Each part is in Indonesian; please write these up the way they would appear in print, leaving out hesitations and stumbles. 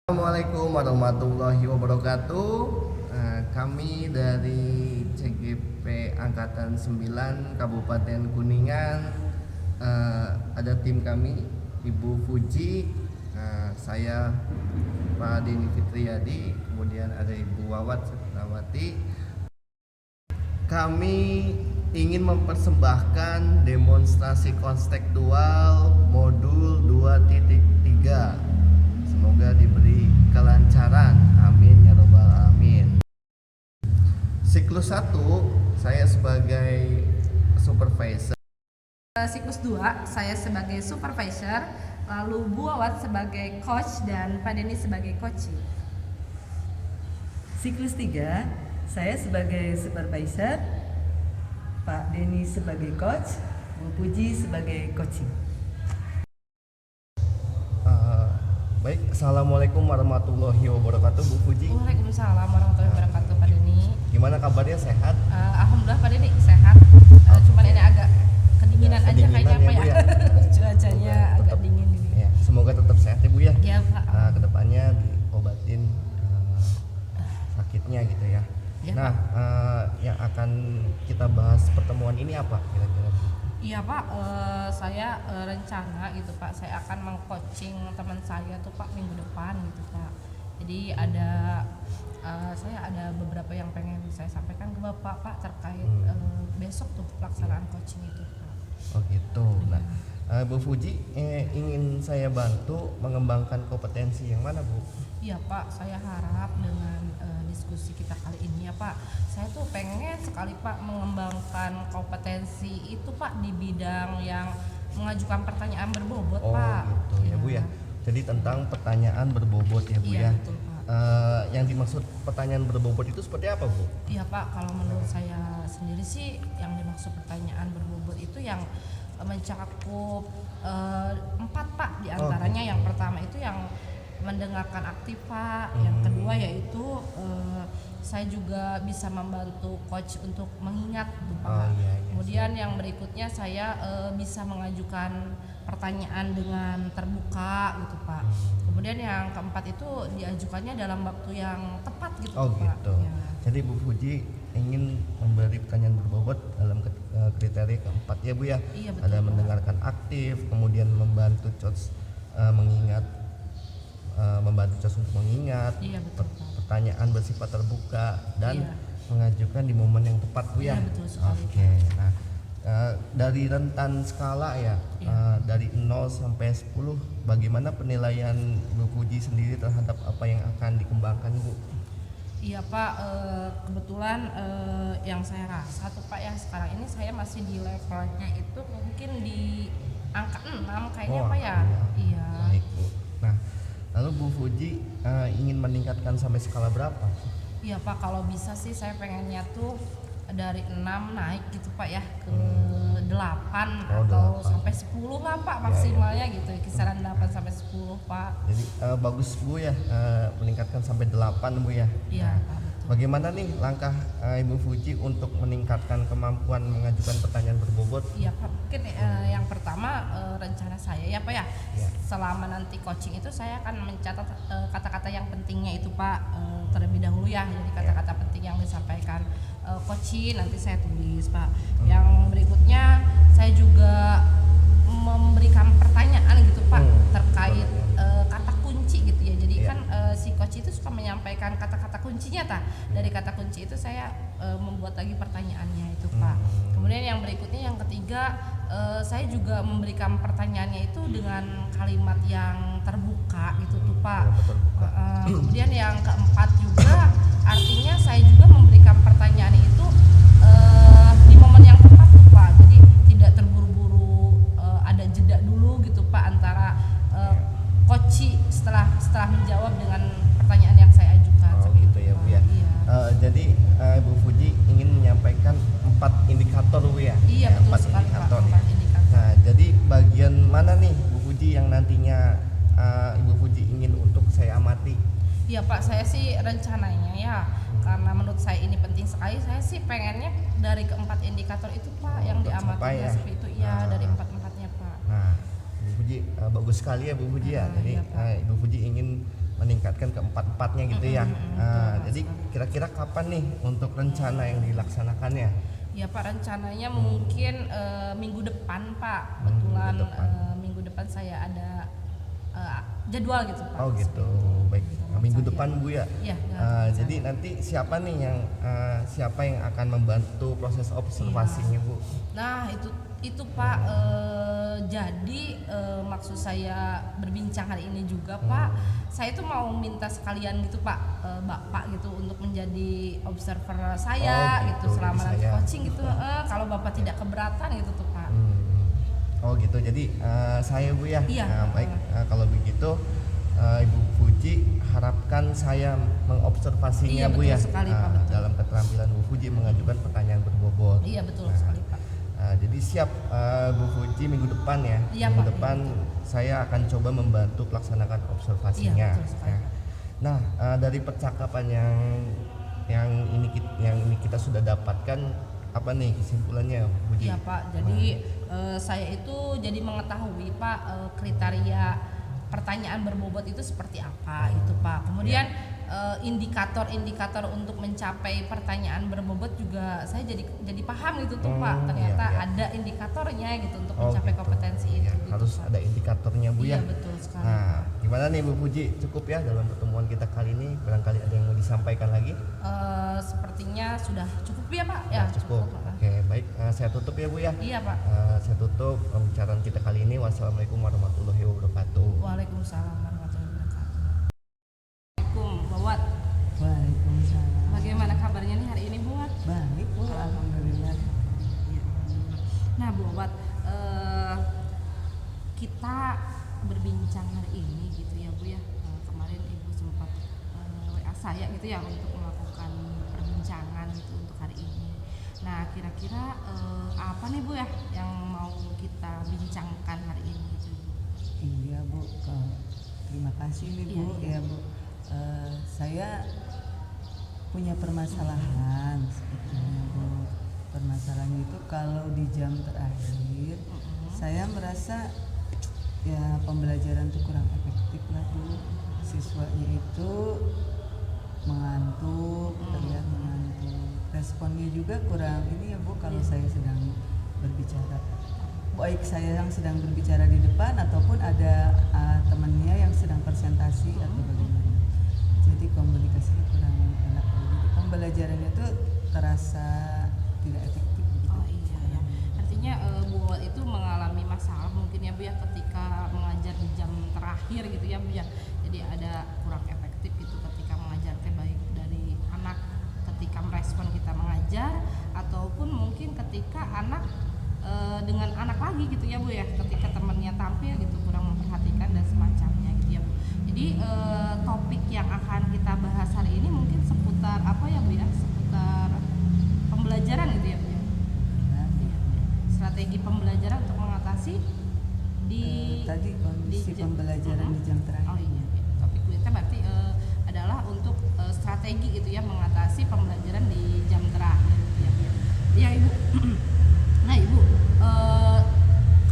Assalamualaikum warahmatullahi wabarakatuh. Kami dari CGP Angkatan 9 Kabupaten Kuningan. Ada tim kami, Ibu Fuji, saya Pak Denny Fitriyadi, kemudian ada Ibu Wawat Setrawati. Kami ingin mempersembahkan demonstrasi konstekstual modul 2.3. Semoga diberi kelancaran, amin ya robbal alamin. Siklus 1 saya sebagai supervisor. Siklus 2 saya sebagai supervisor, lalu Bu Awat sebagai coach dan Pak Denny sebagai coaching. Siklus 3 saya sebagai supervisor, Pak Denny sebagai coach, Bu Puji sebagai coaching. Baik, assalamualaikum warahmatullahi wabarakatuh, Bu Puji. Waalaikumsalam warahmatullahi wabarakatuh, Pak Denny. Gimana kabarnya, sehat? Alhamdulillah Pak Denny sehat. Cuman ini agak kedinginan aja kayaknya Pak ya. Cuacanya agak dingin gini. Ya, semoga tetap sehat ya Bu ya. Iya Pak. Kedepannya diobatin sakitnya gitu ya. Ya, Nah, yang akan kita bahas pertemuan ini apa kira-kira? Iya Pak, saya rencana gitu Pak, saya akan meng-coaching teman saya tuh Pak minggu depan gitu Pak. Jadi saya ada beberapa yang pengen saya sampaikan ke Bapak Pak terkait besok tuh pelaksanaan coaching itu Pak. Oh gitu. Nah, Bu Fuji ingin saya bantu mengembangkan kompetensi yang mana Bu? Iya Pak, saya harap dengan diskusi kita kali ini ya Pak, saya tuh pengen sekali Pak mengembangkan kompetensi itu Pak di bidang yang mengajukan pertanyaan berbobot Pak. Gitu ya Bu ya. Jadi tentang pertanyaan berbobot ya Bu Iya, ya. betul Pak. Yang dimaksud pertanyaan berbobot itu seperti apa Bu? Iya Pak, kalau menurut saya sendiri sih yang dimaksud pertanyaan berbobot itu yang mencakup 4 Pak, diantaranya gitu. yang pertama itu yang mendengarkan aktif Pak, yang kedua yaitu saya juga bisa membantu coach untuk mengingat gitu, Pak. Iya, Kemudian yang berikutnya saya bisa mengajukan pertanyaan dengan terbuka gitu Pak. Kemudian yang keempat itu diajukannya dalam waktu yang tepat gitu Pak. Gitu. Ya. Jadi Bu Fuji ingin memberi pertanyaan berbobot dalam kriteria keempat ya Bu ya. Iya, betul, Ada Pak. mendengarkan aktif, kemudian membantu coach mengingat, membantu coach untuk mengingat, Iya, betul, Pak. pertanyaan bersifat terbuka dan Iya. mengajukan di momen yang tepat Bu ya. Iya, betul sekali, Oke. Nah, dari rentan skala ya, Iya. dari 0 sampai 10, bagaimana penilaian Bu Fuji sendiri terhadap apa yang akan dikembangkan Bu? Iya Pak, kebetulan yang saya rasa tuh Pak ya sekarang ini saya masih di levelnya itu mungkin di angka 6 kayaknya Pak ya. Iya. Baik Bu. Nah, lalu Bu Fuji ingin meningkatkan sampai skala berapa? Iya Pak, kalau bisa sih saya pengennya tuh dari 6 naik gitu Pak ya ke 8 Oh, atau 8. sampai 10 lah Pak maksimalnya gitu, kisaran 8 sampai 10 Pak. Jadi bagus Bu ya, meningkatkan sampai 8 Bu ya. Iya Nah, Pak, betul. bagaimana nih langkah Ibu Fuji untuk meningkatkan kemampuan mengajukan pertanyaan berbobot? Iya Pak, mungkin yang pertama rencana saya ya Pak ya, Ya. selama nanti coaching itu saya akan mencatat kata-kata yang pentingnya itu Pak terlebih dahulu ya. Jadi kata-kata penting yang disampaikan coaching nanti saya tulis Pak. Yang berikutnya saya juga memberikan pertanyaan gitu Pak terkait kata kunci gitu ya. Jadi kan si coach itu suka menyampaikan kata-kata kuncinya dari kata kunci itu saya membuat lagi pertanyaannya itu Pak. Kemudian yang berikutnya yang ketiga saya juga memberikan pertanyaannya itu dengan kalimat yang terbuka gitu tuh Pak. Kemudian yang keempat juga artinya saya juga memberikan pertanyaan itu di momen yang tepat tuh Pak. Jadi tidak terburu-buru, ada jeda dulu gitu Pak antara coach setelah menjawab dengan pertanyaan yang saya ajukan. Gitu ya Bu ya. Iya. Jadi Bu Fuji ingin menyampaikan 4 indikator Bu ya. Iya, betul 4 sekali, Pak. indikator ya. 4 indikator. Nah, jadi bagian mana nih Bu Fuji yang nantinya Ibu Fuji ingin untuk saya amati? Iya Pak, saya sih rencananya ya karena menurut saya ini penting sekali, saya sih pengennya dari keempat indikator itu Pak yang diamati tercapai ya. seperti itu ya, dari empat-empatnya Pak. Nah, Bu Fuji bagus sekali ya Bu Fuji ya. Jadi iya, Pak. Ibu Fuji ingin mengingatkan ke empat-empatnya gitu ya. Jadi kira-kira kapan nih untuk rencana yang dilaksanakannya? Ya Pak, rencananya mungkin minggu depan Pak. Minggu Kebetulan depan. minggu depan saya ada jadwal gitu Pak. Oh gitu, baik. Sama Minggu saya. depan Bu ya. Iya. Jadi nanti siapa nih siapa yang akan membantu proses observasinya Bu? Nah itu Pak, jadi maksud saya berbincang hari ini juga Pak, saya tuh mau minta sekalian gitu Pak, Bapak gitu untuk menjadi observer saya Oh, gitu gitu, selama jadi nanti saya. coaching gitu, kalau Bapak tidak keberatan gitu tuh Pak. Oh gitu, jadi saya Bu ya. Iya. Baik, kalau begitu Ibu Fuji harapkan saya mengobservasinya Iya, Bu betul ya. sekali, Pak, betul. Dalam keterampilan Bu Fuji mengajukan pertanyaan berbobot. Iya betul sekali Pak. Jadi siap Bu Fuji minggu depan ya. Iya, Minggu Pak, depan saya akan coba membantu melaksanakan observasinya. Iya, betul sekali, ya. Pak. Nah, dari percakapan yang ini kita sudah dapatkan, apa nih kesimpulannya Bu Fuji? Iya Pak, jadi saya itu jadi mengetahui Pak kriteria pertanyaan berbobot itu seperti apa itu Pak. Kemudian indikator-indikator untuk mencapai pertanyaan berbobot juga saya jadi paham gitu tuh Pak. Ternyata iya. ada indikatornya gitu untuk Oh, mencapai gitu. kompetensi itu. Ya, gitu, harus Pak. ada indikatornya Bu Iya ya. betul sekali. Nah, gimana nih Bu Fuji? Cukup ya dalam pertemuan kita kali ini? Barangkali ada yang mau disampaikan lagi? Sepertinya sudah cukup ya Pak. Ya Cukup. Pak. Oke, baik. Saya tutup ya Bu ya. Iya Pak. Saya tutup pembicaraan kita kali ini. Wassalamualaikum warahmatullahi wabarakatuh. Waalaikumsalam warahmatullahi wabarakatuh. Assalamualaikum Bawat. Waalaikumsalam. Bagaimana kabarnya nih hari ini Buat? Baik Bu, alhamdulillah. Nah Bu Obat, kita berbincang hari ini gitu ya Bu ya. Kemarin Ibu sempat WA saya gitu ya untuk melakukan perbincangan gitu untuk hari ini. Nah kira-kira apa nih Bu ya yang mau kita bincangkan hari ini gitu Bu? Iya Bu, terima kasih nih Bu. Iya. Ya Bu, saya punya permasalahan sebetulnya Bu. Permasalahannya itu kalau di jam terakhir saya merasa ya pembelajaran itu kurang efektif lah Bu. Siswanya itu mengantuk, terlihat mengantuk. Responnya juga kurang ini ya Bu kalau saya sedang berbicara. Baik saya yang sedang berbicara di depan ataupun ada temannya yang sedang presentasi atau bagaimana. Jadi komunikasinya kurang enak. Jadi pembelajarannya itu terasa tidak efektif gitu. Oh iya ya. Artinya Bu Wawat itu mengalami masalah mungkin ya Bu ya ketika mengajar di jam terakhir gitu ya Bu ya. Jadi ada kurang efektif gitu ketika mengajar baik dari anak ketika merespon kita mengajar ataupun mungkin ketika anak dengan anak lagi gitu ya Bu ya, ketika temannya tampil gitu kurang memperhatikan dan semacamnya gitu ya Bu. Jadi topik yang akan kita bahas hari ini mungkin seputar apa ya Bu ya, seputar pembelajaran gitu ya Bu ya. Nah, Strategi pembelajaran untuk mengatasi di tadi kondisi jam- pembelajaran di jam terakhir. Oh iya, topik kita berarti adalah untuk strategi gitu ya mengatasi pembelajaran di jam terakhir gitu ya Bu ya. Iya Ibu. Nah Ibu,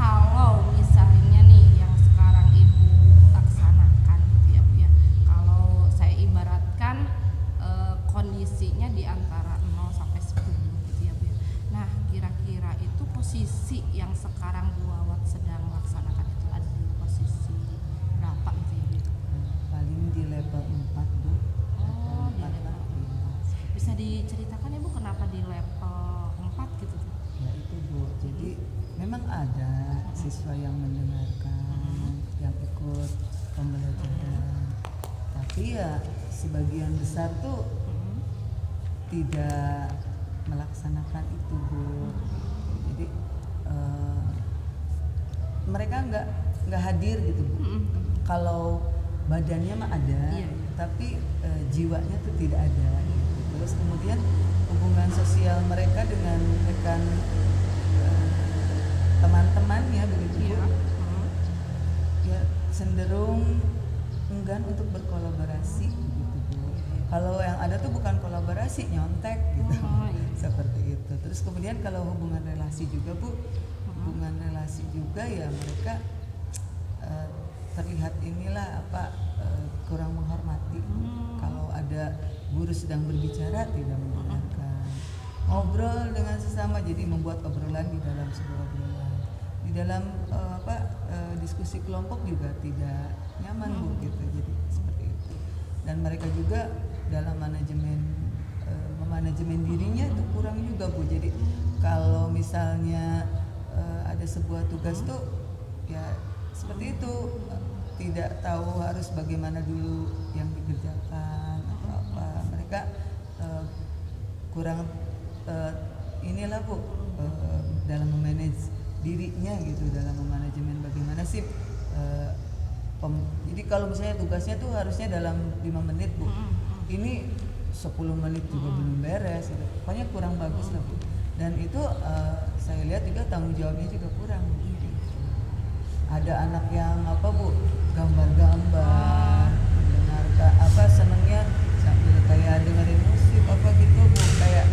kalau misalnya nih yang sekarang Ibu laksanakan gitu ya Bu ya, kalau saya ibaratkan kondisinya di antara 0 sampai 10 gitu ya Bu ya. Nah kira-kira itu posisi yang sekarang Bu Wawat sedang laksanakan itu ada di posisi berapa gitu ya Bu? Paling di level 4 Bu. Oh, di Level level 4, iya. Bisa diceritakan ya Bu kenapa di level 4 gitu tuh? Ya itu Bu, jadi memang ada siswa yang mendengarkan, yang ikut pembelajaran, tapi ya sebagian besar tuh tidak melaksanakan itu Bu. Jadi mereka nggak hadir gitu Bu. Kalau badannya mah ada, Iya. tapi jiwanya tuh tidak ada. Gitu. Terus kemudian hubungan sosial mereka dengan rekan teman-temannya begitu Iya. Bu, ya cenderung enggan untuk berkolaborasi gitu Bu. Kalau yang ada tuh bukan kolaborasi, nyontek gitu. Oh, iya. Seperti itu. Terus kemudian kalau hubungan relasi juga Bu, hubungan relasi juga ya mereka terlihat inilah kurang menghormati guru sedang berbicara tidak mendengarkan. Ngobrol dengan sesama, jadi membuat obrolan di dalam sebuah obrolan. Di dalam diskusi kelompok juga tidak nyaman Bu gitu. Jadi seperti itu. Dan mereka juga dalam memanajemen dirinya itu kurang juga Bu. Jadi kalau misalnya ada sebuah tugas tuh ya seperti itu, tidak tahu harus bagaimana dulu yang dikerjakan atau apa. Mereka kurang inilah Bu, dalam memanage dirinya gitu, dalam memanajemen bagaimana sih jadi kalau misalnya tugasnya tuh harusnya dalam 5 menit Bu, ini 10 menit juga belum beres gitu. Pokoknya kurang bagus lah Bu. Dan itu saya lihat juga tanggung jawabnya juga kurang gitu. Ada anak yang Bu, gambar-gambar, mendengarkan senengnya sambil kayak dengerin musik gitu Bu, kayak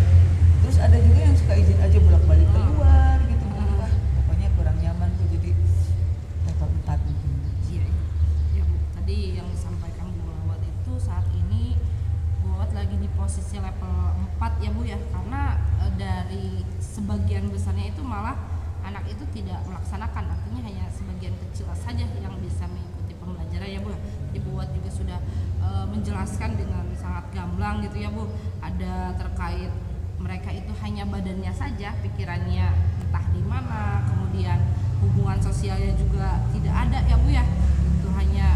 terus ada juga yang suka izin aja bolak-balik keluar gitu Bu. Wah, pokoknya kurang nyaman Bu, jadi level 4 mungkin. Iya Bu, tadi yang disampaikan Bu Mawat itu saat ini Bu Mawat lagi di posisi level 4 ya Bu ya, karena dari sebagian besarnya itu malah anak itu tidak melaksanakan, artinya hanya sebagian kecil saja yang bisa mengikuti pembelajaran ya Bu. Jadi Bu Mawat juga sudah menjelaskan dengan sangat gamblang gitu ya Bu, ada terkait mereka itu hanya badannya saja, pikirannya entah di mana, kemudian hubungan sosialnya juga tidak ada ya Bu ya, itu hanya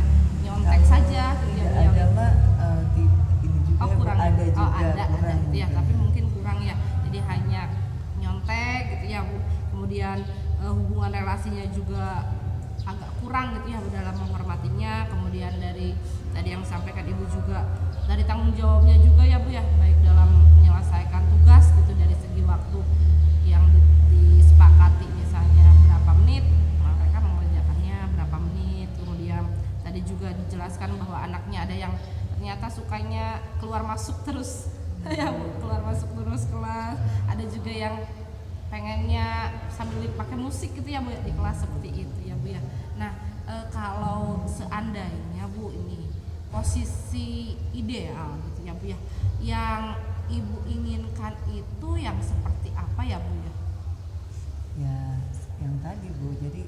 nyontek saja gitu ya Bu. Ada mah ini juga kurang ada juga ada kurang gitu ya, tapi mungkin kurang ya, jadi hanya nyontek gitu ya Bu. Kemudian hubungan relasinya juga agak kurang gitu ya Bu dalam menghormatinya. Kemudian dari tadi yang disampaikan Ibu juga dari tanggung jawabnya juga ya Bu ya, baik dalam menyelesaikan tugas gitu dari segi waktu yang disepakati misalnya berapa menit, mereka mengerjakannya berapa menit. Kemudian tadi juga dijelaskan bahwa anaknya ada yang ternyata sukanya keluar masuk terus ya Bu, keluar masuk terus kelas. Ada juga yang pengennya sambil pakai musik gitu ya Bu di kelas seperti itu ya Bu ya. Nah kalau seandainya Bu ini posisi ideal gitu ya Bu ya, yang Ibu inginkan itu yang seperti apa ya Bu ya? Ya yang tadi Bu, jadi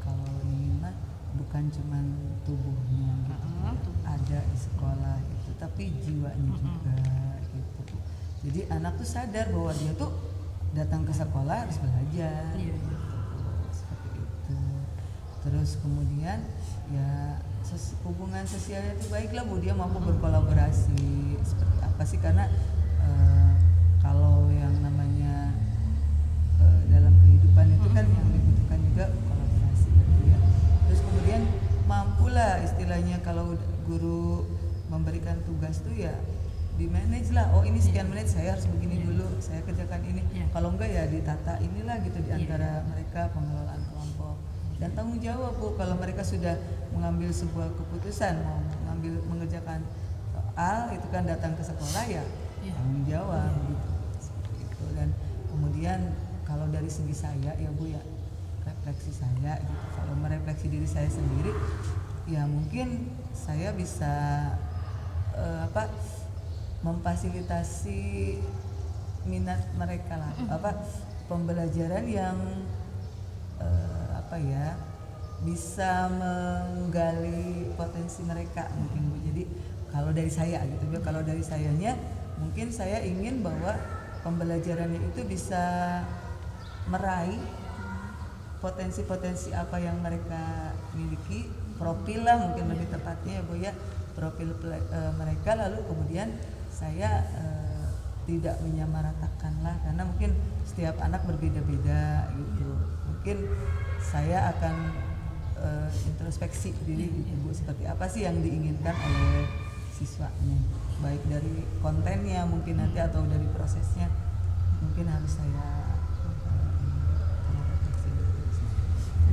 kalau ini mah bukan cuman tubuhnya gitu, ada di sekolah itu, tapi jiwanya juga gitu. Jadi anak tuh sadar bahwa dia tuh datang ke sekolah harus belajar gitu, seperti itu. Terus kemudian ya hubungan sosialnya itu baiklah Bu, dia mampu berkolaborasi seperti apa sih, karena kalau yang namanya dalam kehidupan itu kan yang dibutuhkan juga kolaborasi gitu ya. Terus kemudian mampulah istilahnya kalau guru memberikan tugas tuh ya di manage lah, oh ini sekian menit saya harus begini dulu, saya kerjakan ini, kalau enggak ya ditata inilah gitu di antara mereka, pengelolaan kelompok. Dan tanggung jawab Bu, kalau mereka sudah mengambil sebuah keputusan mau mengerjakan soal itu kan datang ke sekolah ya tanggung jawab gitu, seperti itu. Dan kemudian kalau dari segi saya ya Bu ya, refleksi saya gitu, kalau merefleksi diri saya sendiri ya mungkin saya bisa memfasilitasi minat mereka lah, pembelajaran yang bisa menggali potensi mereka mungkin Bu. Jadi kalau dari saya gitu Bu, kalau dari sayanya mungkin saya ingin bahwa pembelajarannya itu bisa meraih potensi-potensi apa yang mereka miliki, profil lah mungkin lebih tepatnya ya Bu ya, profil mereka. Lalu kemudian saya tidak menyamaratakan lah, karena mungkin setiap anak berbeda-beda gitu. Mungkin saya akan introspeksi diri gitu Bu, seperti apa sih yang diinginkan oleh siswanya, baik dari kontennya mungkin nanti atau dari prosesnya, mungkin harus saya refleksi.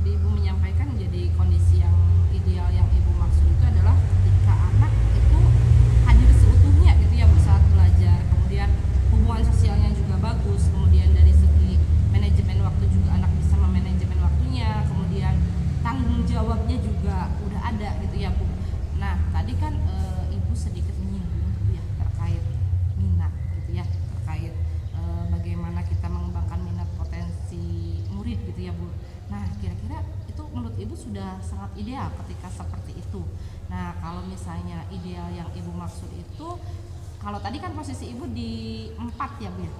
Tadi Ibu menyampaikan jadi kondisi yang ideal yang Ibu maksud itu adalah ketika anak itu hadir seutuhnya gitu ya Bu saat belajar, kemudian hubungan sosialnya juga bagus, kemudian dari segi manajemen waktu juga anak bisa memanajemen waktunya, kemudian tanggung jawabnya juga udah ada gitu ya Bu. Nah tadi kan Ibu sedikit menyinggung ya terkait ideal ketika seperti itu. Nah, kalau misalnya ideal yang ibu maksud itu, kalau tadi kan posisi ibu di 4 ya Bu ya?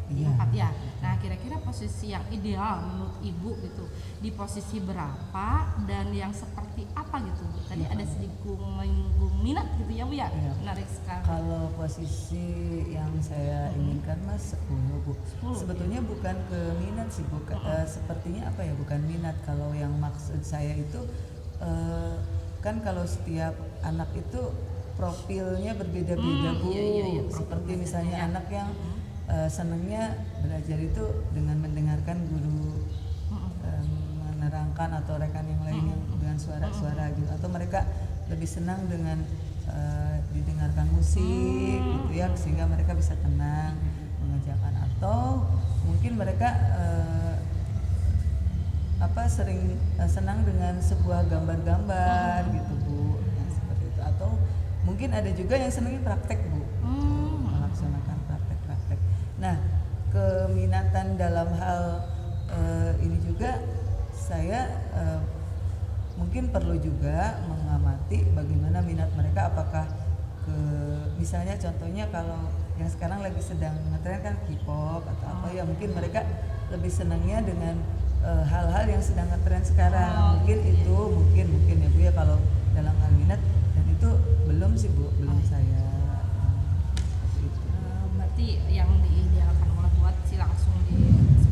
Di Iya. 4 ya. Nah, kira-kira posisi yang ideal menurut ibu gitu di posisi berapa dan yang seperti apa gitu Bu? Tadi ada sedikit menyinggung minat gitu ya Bu ya? Iya. Menarik sekali. Kalau posisi yang saya inginkan mas 10 Bu. 10, Sebetulnya bukan ke minat sih Bu. Sepertinya apa ya, bukan minat. Kalau yang maksud saya itu kan kalau setiap anak itu profilnya berbeda-beda Bu. Iya, Seperti profil misalnya ya. anak yang senangnya belajar itu dengan mendengarkan guru menerangkan atau rekan yang lain yang dengan suara-suara gitu, atau mereka lebih senang dengan didengarkan musik gitu ya, sehingga mereka bisa tenang mengerjakan, atau mungkin mereka senang dengan sebuah gambar-gambar gitu Bu, yang seperti itu, atau mungkin ada juga yang senangnya praktek Bu, melaksanakan praktek-praktek. Nah, keminatan dalam hal ini juga saya mungkin perlu juga mengamati bagaimana minat mereka, apakah misalnya contohnya kalau yang sekarang lagi sedang ngetren kan K-pop atau apa ya, mungkin mereka lebih senangnya dengan hal-hal yang sedang ngetren sekarang. Mungkin itu mungkin ya Bu ya, kalau dalam hal minat, dan itu belum sih Bu, belum saya seperti itu. Berarti yang diidealkan oleh buat sih langsung di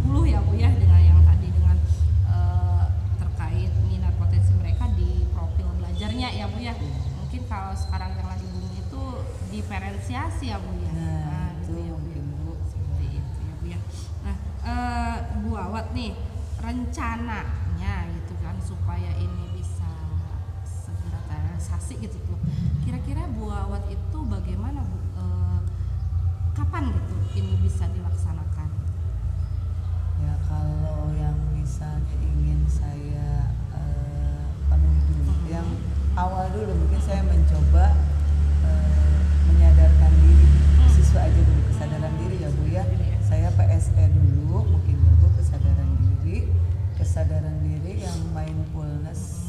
10 ya Bu ya, dengan yang tadi dengan terkait minat potensi mereka di profil belajarnya ya Bu ya. Mungkin kalau sekarang yang lagi booming itu diferensiasi ya Bu ya. Nah, itu gitu ya Bu ya. mungkin Bu. Seperti itu ya Bu ya. Nah, Bu Awat nih rencananya gitu kan supaya ini bisa segera terrealisasi gitu tuh. Kira-kira Bu Awat itu bagaimana Bu? Kapan gitu ini bisa dilaksanakan? Ya kalau yang misalnya ingin saya penuhi dulu, yang awal dulu mungkin saya mencoba menyadarkan diri siswa aja dulu, kesadaran diri ya Bu ya. Saya PSE dulu mungkin ya Bu, kesadaran diri yang mindfulness,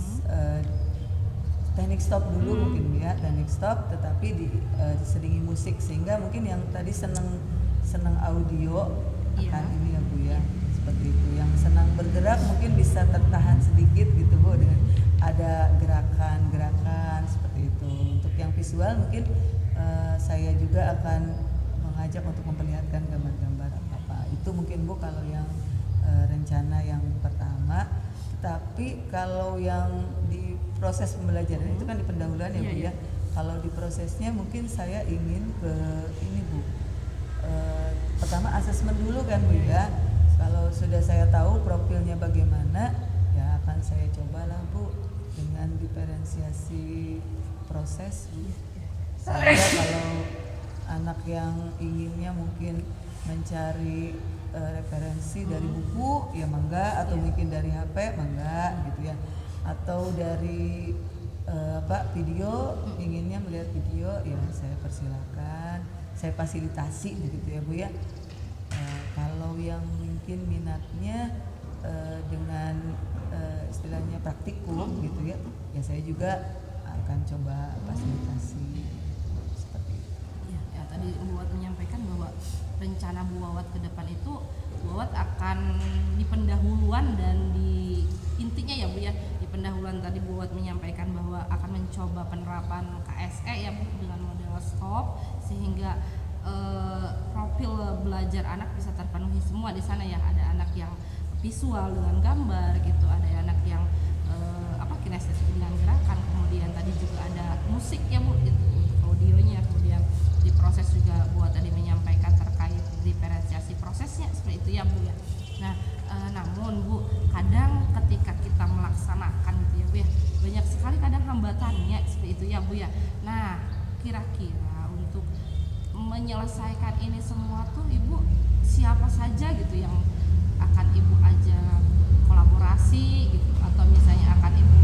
teknik stop dulu mungkin ya, teknik stop, tetapi diselingi musik, sehingga mungkin yang tadi senang audio akan ini ya Bu ya, seperti itu. Yang senang bergerak mungkin bisa tertahan sedikit gitu Bu, dengan ada gerakan-gerakan seperti itu. Untuk yang visual mungkin saya juga akan mengajak untuk memperlihatkan gambar-gambar apa. Itu mungkin Bu kalau yang rencana yang pertama. Tetapi kalau yang di proses pembelajaran itu kan di pendahuluan ya Bu ya. Kalau di prosesnya mungkin saya ingin ke ini Bu, pertama asesmen dulu kan Bu ya. Kalau sudah saya tahu profilnya bagaimana, ya akan saya cobalah Bu dengan diferensiasi proses Bu. Sehingga kalau anak yang inginnya mungkin mencari referensi dari buku ya mangga, atau mungkin dari HP mangga gitu ya, atau dari video, inginnya melihat video ya saya persilakan, saya fasilitasi begitu ya Bu ya. Kalau yang mungkin minatnya dengan istilahnya praktikum gitu ya, ya saya juga akan coba fasilitasi seperti itu. Ya, tadi Bu Awat menyampaikan bahwa rencana Bu Awat ke depan itu Bu Awat akan di pendahuluan dan di intinya ya Bu ya, di pendahuluan tadi Bu Awat menyampaikan bahwa akan mencoba penerapan KSE ya Bu dengan model stop, sehingga profil belajar anak bisa terpenuhi semua di sana ya. Ada anak yang visual dengan gambar gitu, ada anak yang kinestetik dengan gerakan, kemudian tadi juga ada musik ya Bu gitu, untuk audionya, kemudian di proses juga Bu tadi menyampaikan terkait diferensiasi prosesnya seperti itu ya Bu ya. Nah, namun Bu, kadang ketika kita melaksanakan gitu ya Bu ya, banyak sekali kadang hambatannya seperti itu ya Bu ya. Nah, kira-kira untuk menyelesaikan ini semua tuh Ibu siapa saja gitu yang akan Ibu ajak kolaborasi gitu, atau misalnya akan Ibu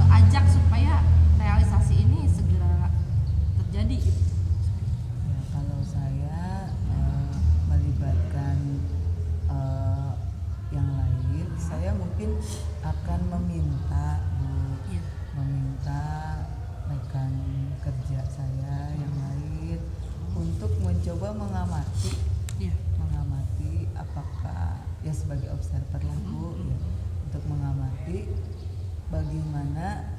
ajak supaya realisasi ini segera terjadi gitu? Ya, kalau saya melibatkan yang lain, saya mungkin akan meminta Bu kedua mengamati, Iya. mengamati apakah ya sebagai observer lah Bu, ya, untuk mengamati bagaimana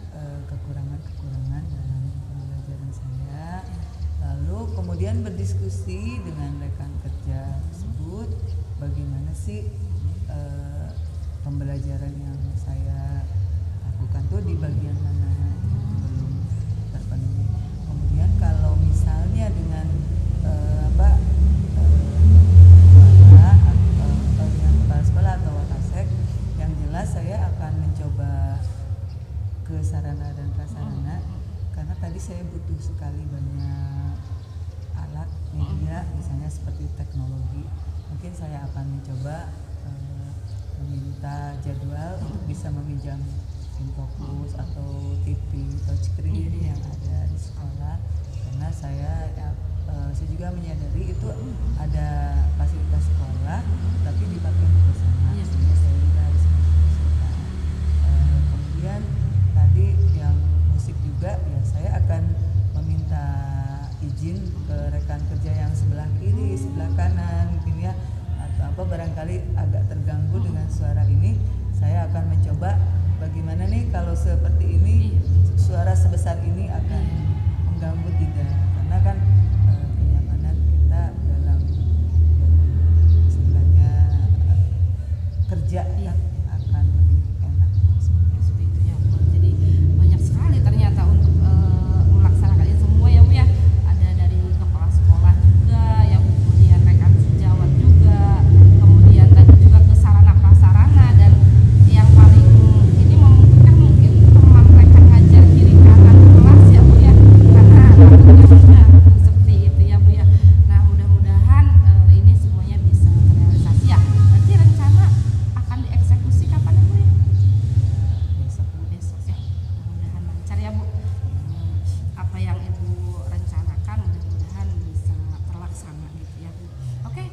kekurangan-kekurangan dalam pembelajaran saya, lalu kemudian berdiskusi dengan rekan kerja tersebut bagaimana sih pembelajaran yang saya lakukan tuh di bagian mana yang belum terpenuhi. Kemudian kalau misalnya dengan sekolah atau dengan kepala sekolah atau wakasek, yang jelas saya akan mencoba ke sarana dan prasarana karena tadi saya butuh sekali banyak alat media, misalnya seperti teknologi. Mungkin saya akan mencoba meminta jadwal untuk bisa meminjam Infocus atau TV touchscreen yang ada di sekolah, karena saya juga menyadari itu ada fasilitas sekolah tapi dipakai untuk bersama, sehingga saya juga harus menyesuaikan. Kemudian tadi yang musik juga ya saya akan meminta izin ke rekan kerja yang sebelah kiri, sebelah kanan mungkin ya, atau barangkali agak terganggu dengan suara ini, saya akan mencoba bagaimana nih kalau seperti ini suara sebesar ini akan mengganggu tidak, karena kan kenyamanan kita dalam istilahnya kerja akan lebih enak Seperti itu ya Bu. Jadi banyak sekali ternyata untuk melaksanakan itu semua ya Bu ya. Ada dari kepala sekolah juga, yang kemudian rekan sejawat juga, kemudian tadi juga ke sarana prasarana, dan yang paling ini memungkinkan mungkin teman rekan ngajar kiri kanan kelas ya Bu ya, karena takutnya sudah seperti itu ya Bu ya. Nah mudah-mudahan ini semuanya bisa terrealisasi ya. Berarti rencana akan dieksekusi kapan ya Bu ya? Besok ya, mudah-mudahan lancar ya Bu. Apa yang Ibu rencanakan mudah-mudahan bisa terlaksana gitu ya Bu. Oke,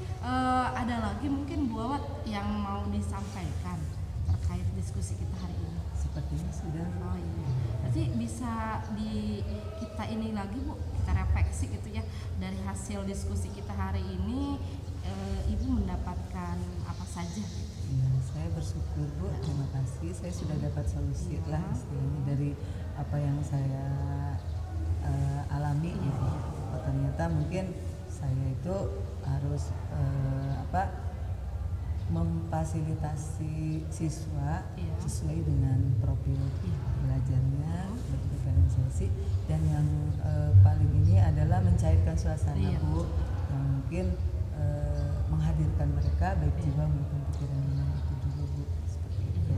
ada lagi mungkin Bu Awat yang mau disampaikan terkait diskusi kita hari ini? sepertinya sudah. Oh iya, berarti bisa di kita ini lagi Bu, kita refleksi gitu ya, dari hasil diskusi kita hari ini Ibu mendapatkan apa saja gitu. Ya, saya bersyukur Bu, terima kasih. Saya sudah dapat solusi lah istilahnya dari apa yang saya alami gitu. Oh, ternyata mungkin saya itu harus memfasilitasi siswa sesuai dengan profil belajarnya, berdiferensiasi, dan yang paling ini adalah mencairkan suasana Bu, yang mungkin menghadirkan mereka baik jiwa maupun pikirannya itu dulu Bu, seperti itu.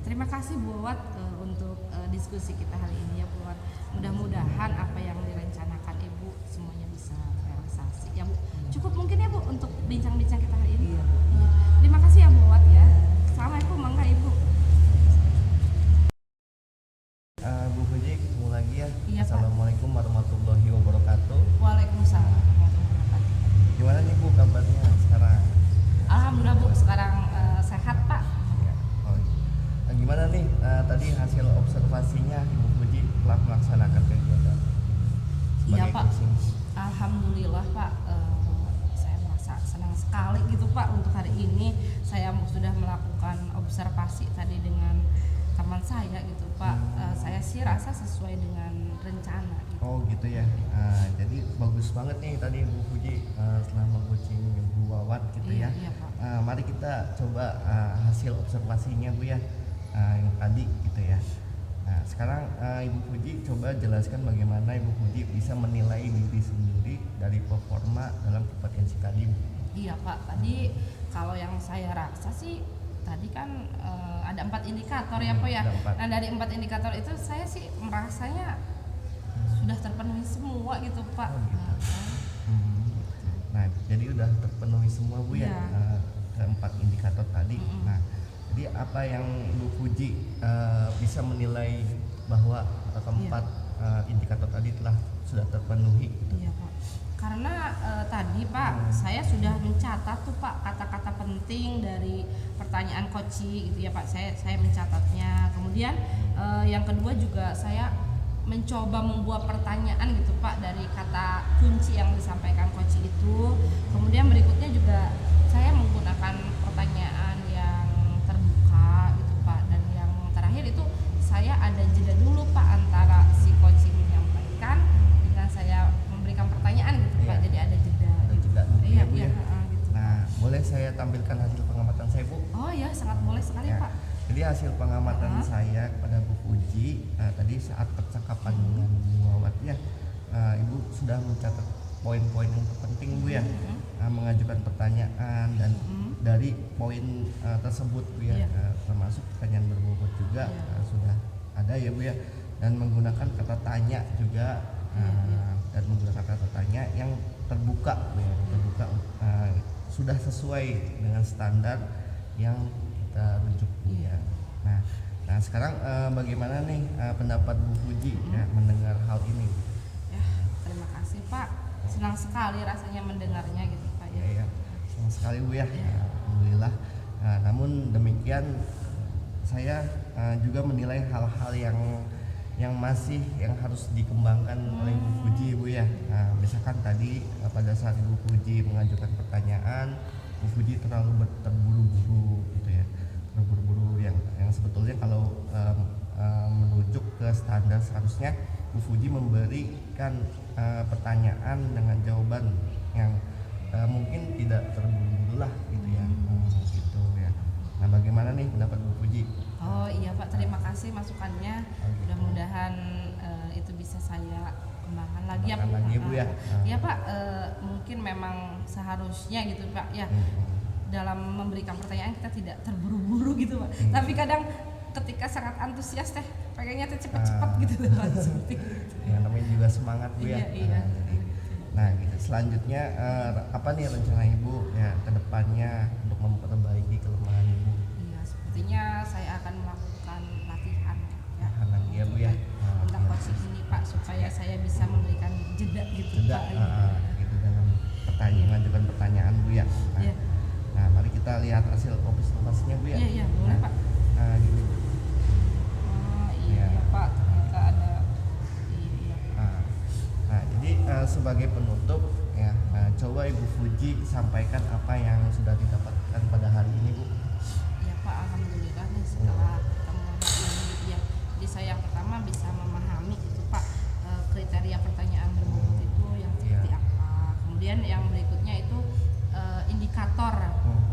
Terima kasih Bu Awat untuk diskusi kita hari ini ya Bu Awat. Mudah-mudahan apa yang direncanakan Ibu semuanya bisa realisasi ya Bu. Cukup mungkin ya Bu untuk bincang-bincang kita hari ini. Iya. Terima kasih ya Bu Awat ya. Assalamualaikum, mangga Ibu. Bu Puji, ketemu lagi ya. Iya, Pak. Assalamualaikum warahmatullahi wabarakatuh. Waalaikumsalam warahmatullahi wabarakatuh. Gimana nih Bu kabarnya sekarang? Alhamdulillah Bu, sekarang sehat Pak. Ya. Oh, gimana nih tadi hasil observasinya Ibu Puji telah melaksanakan kegiatan Iya sebagai Pak. coaching? Alhamdulillah Pak, saya merasa senang sekali gitu Pak. Untuk hari ini saya sudah melakukan observasi tadi dengan teman saya gitu Pak. Saya sih rasa sesuai dengan rencana gitu. Oh gitu ya. Jadi bagus banget nih tadi Bu Puji setelah meng-coaching Bu Wawat gitu Iya, ya. iya, Pak. Mari kita coba hasil observasinya Bu ya, yang tadi gitu ya. Nah sekarang Ibu Puji coba jelaskan bagaimana Ibu Puji bisa menilai diri sendiri dari performa dalam kompetensi tadi Bu. Iya Pak, tadi kalau yang saya rasa sih tadi kan ada 4 indikator ya Pak ya. ada 4. Nah dari 4 indikator itu saya sih merasanya sudah terpenuhi semua gitu Pak. Oh, gitu. Nah jadi udah terpenuhi semua Bu ya, Iya. keempat indikator tadi. Nah jadi apa yang Bu Puji bisa menilai bahwa keempat indikator tadi sudah terpenuhi gitu. Iya Pak. Karena tadi Pak saya sudah mencatat tuh Pak kata-kata penting dari pertanyaan coaching gitu ya Pak. Saya mencatatnya. Kemudian yang kedua juga saya mencoba membuat pertanyaan gitu Pak dari kata kunci yang disampaikan coach itu. Kemudian berikutnya juga saya menggunakan pertanyaan yang terbuka gitu Pak, dan yang terakhir itu saya ada jeda dulu Pak antara si coach menyampaikan dengan saya memberikan pertanyaan gitu Pak. Iya. Jadi ada jeda. Ada jeda dulu Iya, ya Bu ya. gitu. Nah, boleh saya tampilkan hasil pengamatan saya Bu? Oh ya, sangat boleh sekali Ya. Pak. Jadi hasil pengamatan saya kepada Bu Puji tadi saat percakapan dengan Bu Wawat ya, Ibu sudah mencatat poin-poin yang terpenting Bu ya, mengajukan pertanyaan dan dari poin tersebut Bu ya, Iya. termasuk pertanyaan berbobot juga Iya. sudah ada ya Bu ya, dan menggunakan kata tanya juga dan menggunakan kata tanya yang terbuka Bu ya, terbuka sudah sesuai dengan standar yang kita rujuk Bu ya. Nah sekarang bagaimana nih pendapat Bu Puji ya mendengar hal ini? Ya, terima kasih Pak. Senang sekali rasanya mendengarnya gitu Pak ya. Ya, senang sekali Bu ya. Alhamdulillah. Namun demikian saya juga menilai hal-hal yang masih yang harus dikembangkan oleh Bu Puji Bu ya. Misalkan tadi pada saat Bu Puji mengajukan pertanyaan, Bu Puji terlalu terburu-buru gitu ya, terburu-buru yang sebetulnya kalau merujuk ke standar seharusnya Bu Puji memberikan pertanyaan dengan jawaban yang mungkin tidak terburu-buru lah gitu ya, gitu ya. Nah bagaimana nih pendapat Bu Puji? Oh iya Pak, terima kasih masukannya. Mudah-mudahan itu bisa saya kembangkan lagi ya Pak. Lagi, Bu ya. Iya Pak, mungkin memang seharusnya gitu Pak ya. Dalam memberikan pertanyaan kita tidak terburu-buru gitu Pak. Tapi kadang ketika sangat antusias pengennya cepat-cepat gitu loh Pak, seperti itu. Ya namanya juga semangat Bu ya. Iya. Nah gitu. Selanjutnya apa nih rencana Ibu ya ke depannya untuk memperbaiki kelemahan Ibu? Iya, sepertinya saya akan melakukan latihan ya. Tahanan ya Bu ya. Tentang coaching ini Pak, supaya saya bisa memberikan jeda gitu Jeda Pak. gitu dengan mengajukan pertanyaan Bu ya. Iya. Nah mari kita lihat hasil observasinya Bu ya. Iya, boleh Pak. Nah gini. Oh iya Iya. Pak, ternyata ada. Iya. Nah jadi sebagai penutup ya, coba Ibu Puji sampaikan apa yang sudah didapatkan pada hari ini Bu. Iya Pak, alhamdulillah nih setelah pertemuan ini gitu ya. Jadi saya yang pertama bisa memahami itu Pak, kriteria pertanyaan berbobot itu yang seperti apa. Kemudian yang berikutnya itu indikator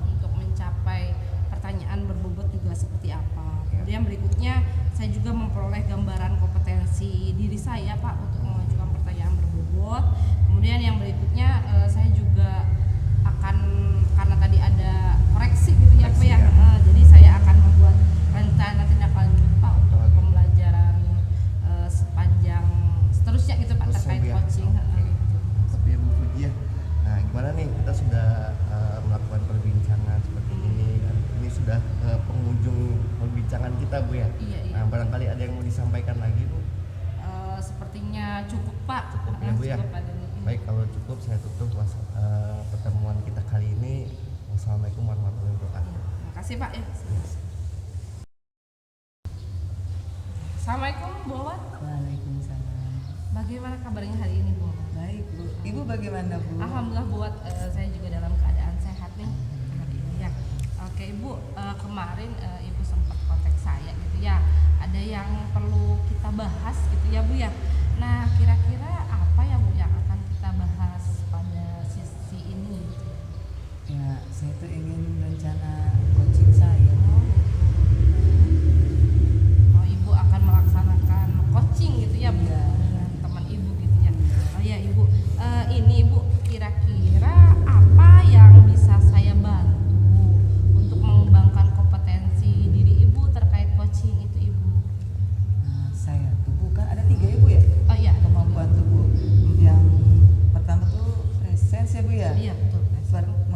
untuk mencapai pertanyaan berbobot juga seperti apa. Kemudian berikutnya saya juga memperoleh gambaran kompetensi diri saya Pak untuk mengajukan pertanyaan berbobot. Kemudian yang berikutnya saya juga akan, karena tadi ada koreksi gitu ya Pak ya. Jadi saya akan membuat rencana tindak lanjut Pak untuk pembelajaran sepanjang seterusnya gitu Pak terkait coaching. Tapi Bu Puji ya. Nah gimana nih kita sudah melakukan perbincangan seperti ini dan ini sudah penghujung perbincangan kita Bu ya. Iya. Nah barangkali ada yang mau disampaikan lagi Bu? Sepertinya cukup Pak. Cukup ya Bu ya. Cukup ada nih. Baik kalau cukup saya tutup pertemuan kita kali ini. Wassalamualaikum warahmatullahi wabarakatuh. Terima kasih Pak ya. Assalamualaikum Bu Wawat. Waalaikumsalam. Bagaimana kabarnya hari ini Bu? Baik Bu. Ibu bagaimana Bu? Alhamdulillah buat saya juga dalam keadaan sehat nih hari ini ya. Oke Ibu, kemarin Ibu sempat kontak saya gitu ya. Ada yang perlu kita bahas gitu ya Bu ya. Nah kira-kira apa ya Bu yang akan kita bahas pada sisi ini? Ya, saya tuh ingin rencana coaching saya. Oh Ibu akan melaksanakan coaching gitu ya Bu Iya. dengan teman Ibu gitu ya. Oh ya Ibu, ini Ibu kira-kira apa yang bisa saya bantu untuk mengembangkan kompetensi diri Ibu terkait coaching itu Ibu? Nah, saya tubuh kan ada 3 ya Bu ya? Oh iya. Kemampuan tubuh. Yang pertama tuh presence ya Bu ya? Iya betul.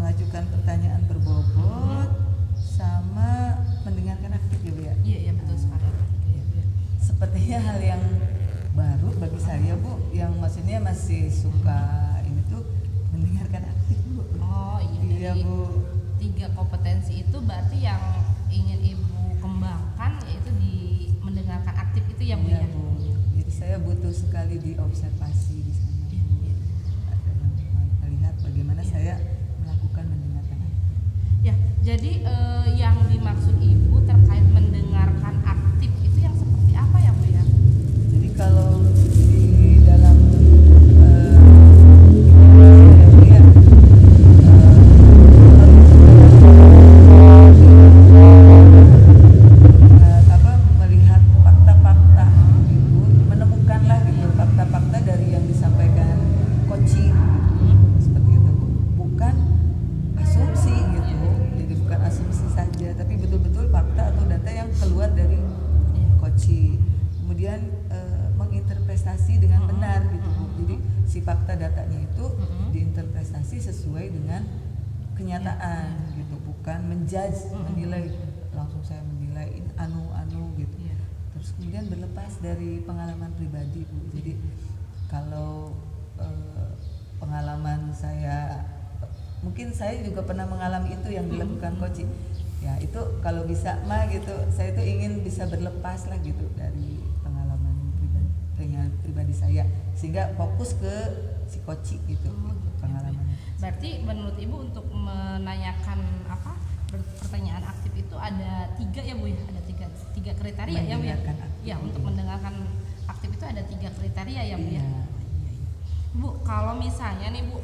Mengajukan pertanyaan berbobot sama mendengarkan aktif ya Bu ya? Iya betul sekali. Iya. Sepertinya hal yang baru bagi saya Bu, yang maksudnya masih suka ini tuh mendengarkan aktif Bu. Oh iya, Iya dari Bu. 3 kompetensi itu berarti yang ingin Ibu kembangkan yaitu di mendengarkan aktif itu ya Bu Iya ya? Bu. Jadi Jadi saya butuh sekali diobservasi di sana. Ada yang melihat bagaimana saya melakukan mendengarkan aktif. Ya, jadi yang dimaksud Ibu terkait mendengarkan aktif itu yang seperti apa ya Bu ya? Jadi kalau di dalam ya, melihat fakta-fakta gitu, menemukanlah gitu fakta-fakta dari yang disampaikan coaching seperti itu, bukan asumsi gitu. Jadi bukan asumsi saja, tapi betul-betul fakta atau data yang keluar dari coaching. Kemudian menginterpretasi dengan benar gitu Bu. Jadi si fakta datanya itu diinterpretasi sesuai dengan kenyataan gitu, bukan menjudge, menilai, langsung saya menilai ini anu gitu. Terus kemudian berlepas dari pengalaman pribadi Bu. Jadi kalau pengalaman saya, mungkin saya juga pernah mengalami itu yang dilakukan coaching. Ya itu kalau bisa mah gitu, saya itu ingin bisa berlepas lah gitu dari pengalaman pribadi saya, sehingga fokus ke si coaching gitu, pengalaman. Berarti menurut Ibu untuk menanyakan pertanyaan aktif itu ada 3 ya Bu ya? Ada tiga kriteria ya Bu ya? Ya, untuk mendengarkan aktif itu ada 3 kriteria ya Bu ya? Bu, kalau misalnya nih Bu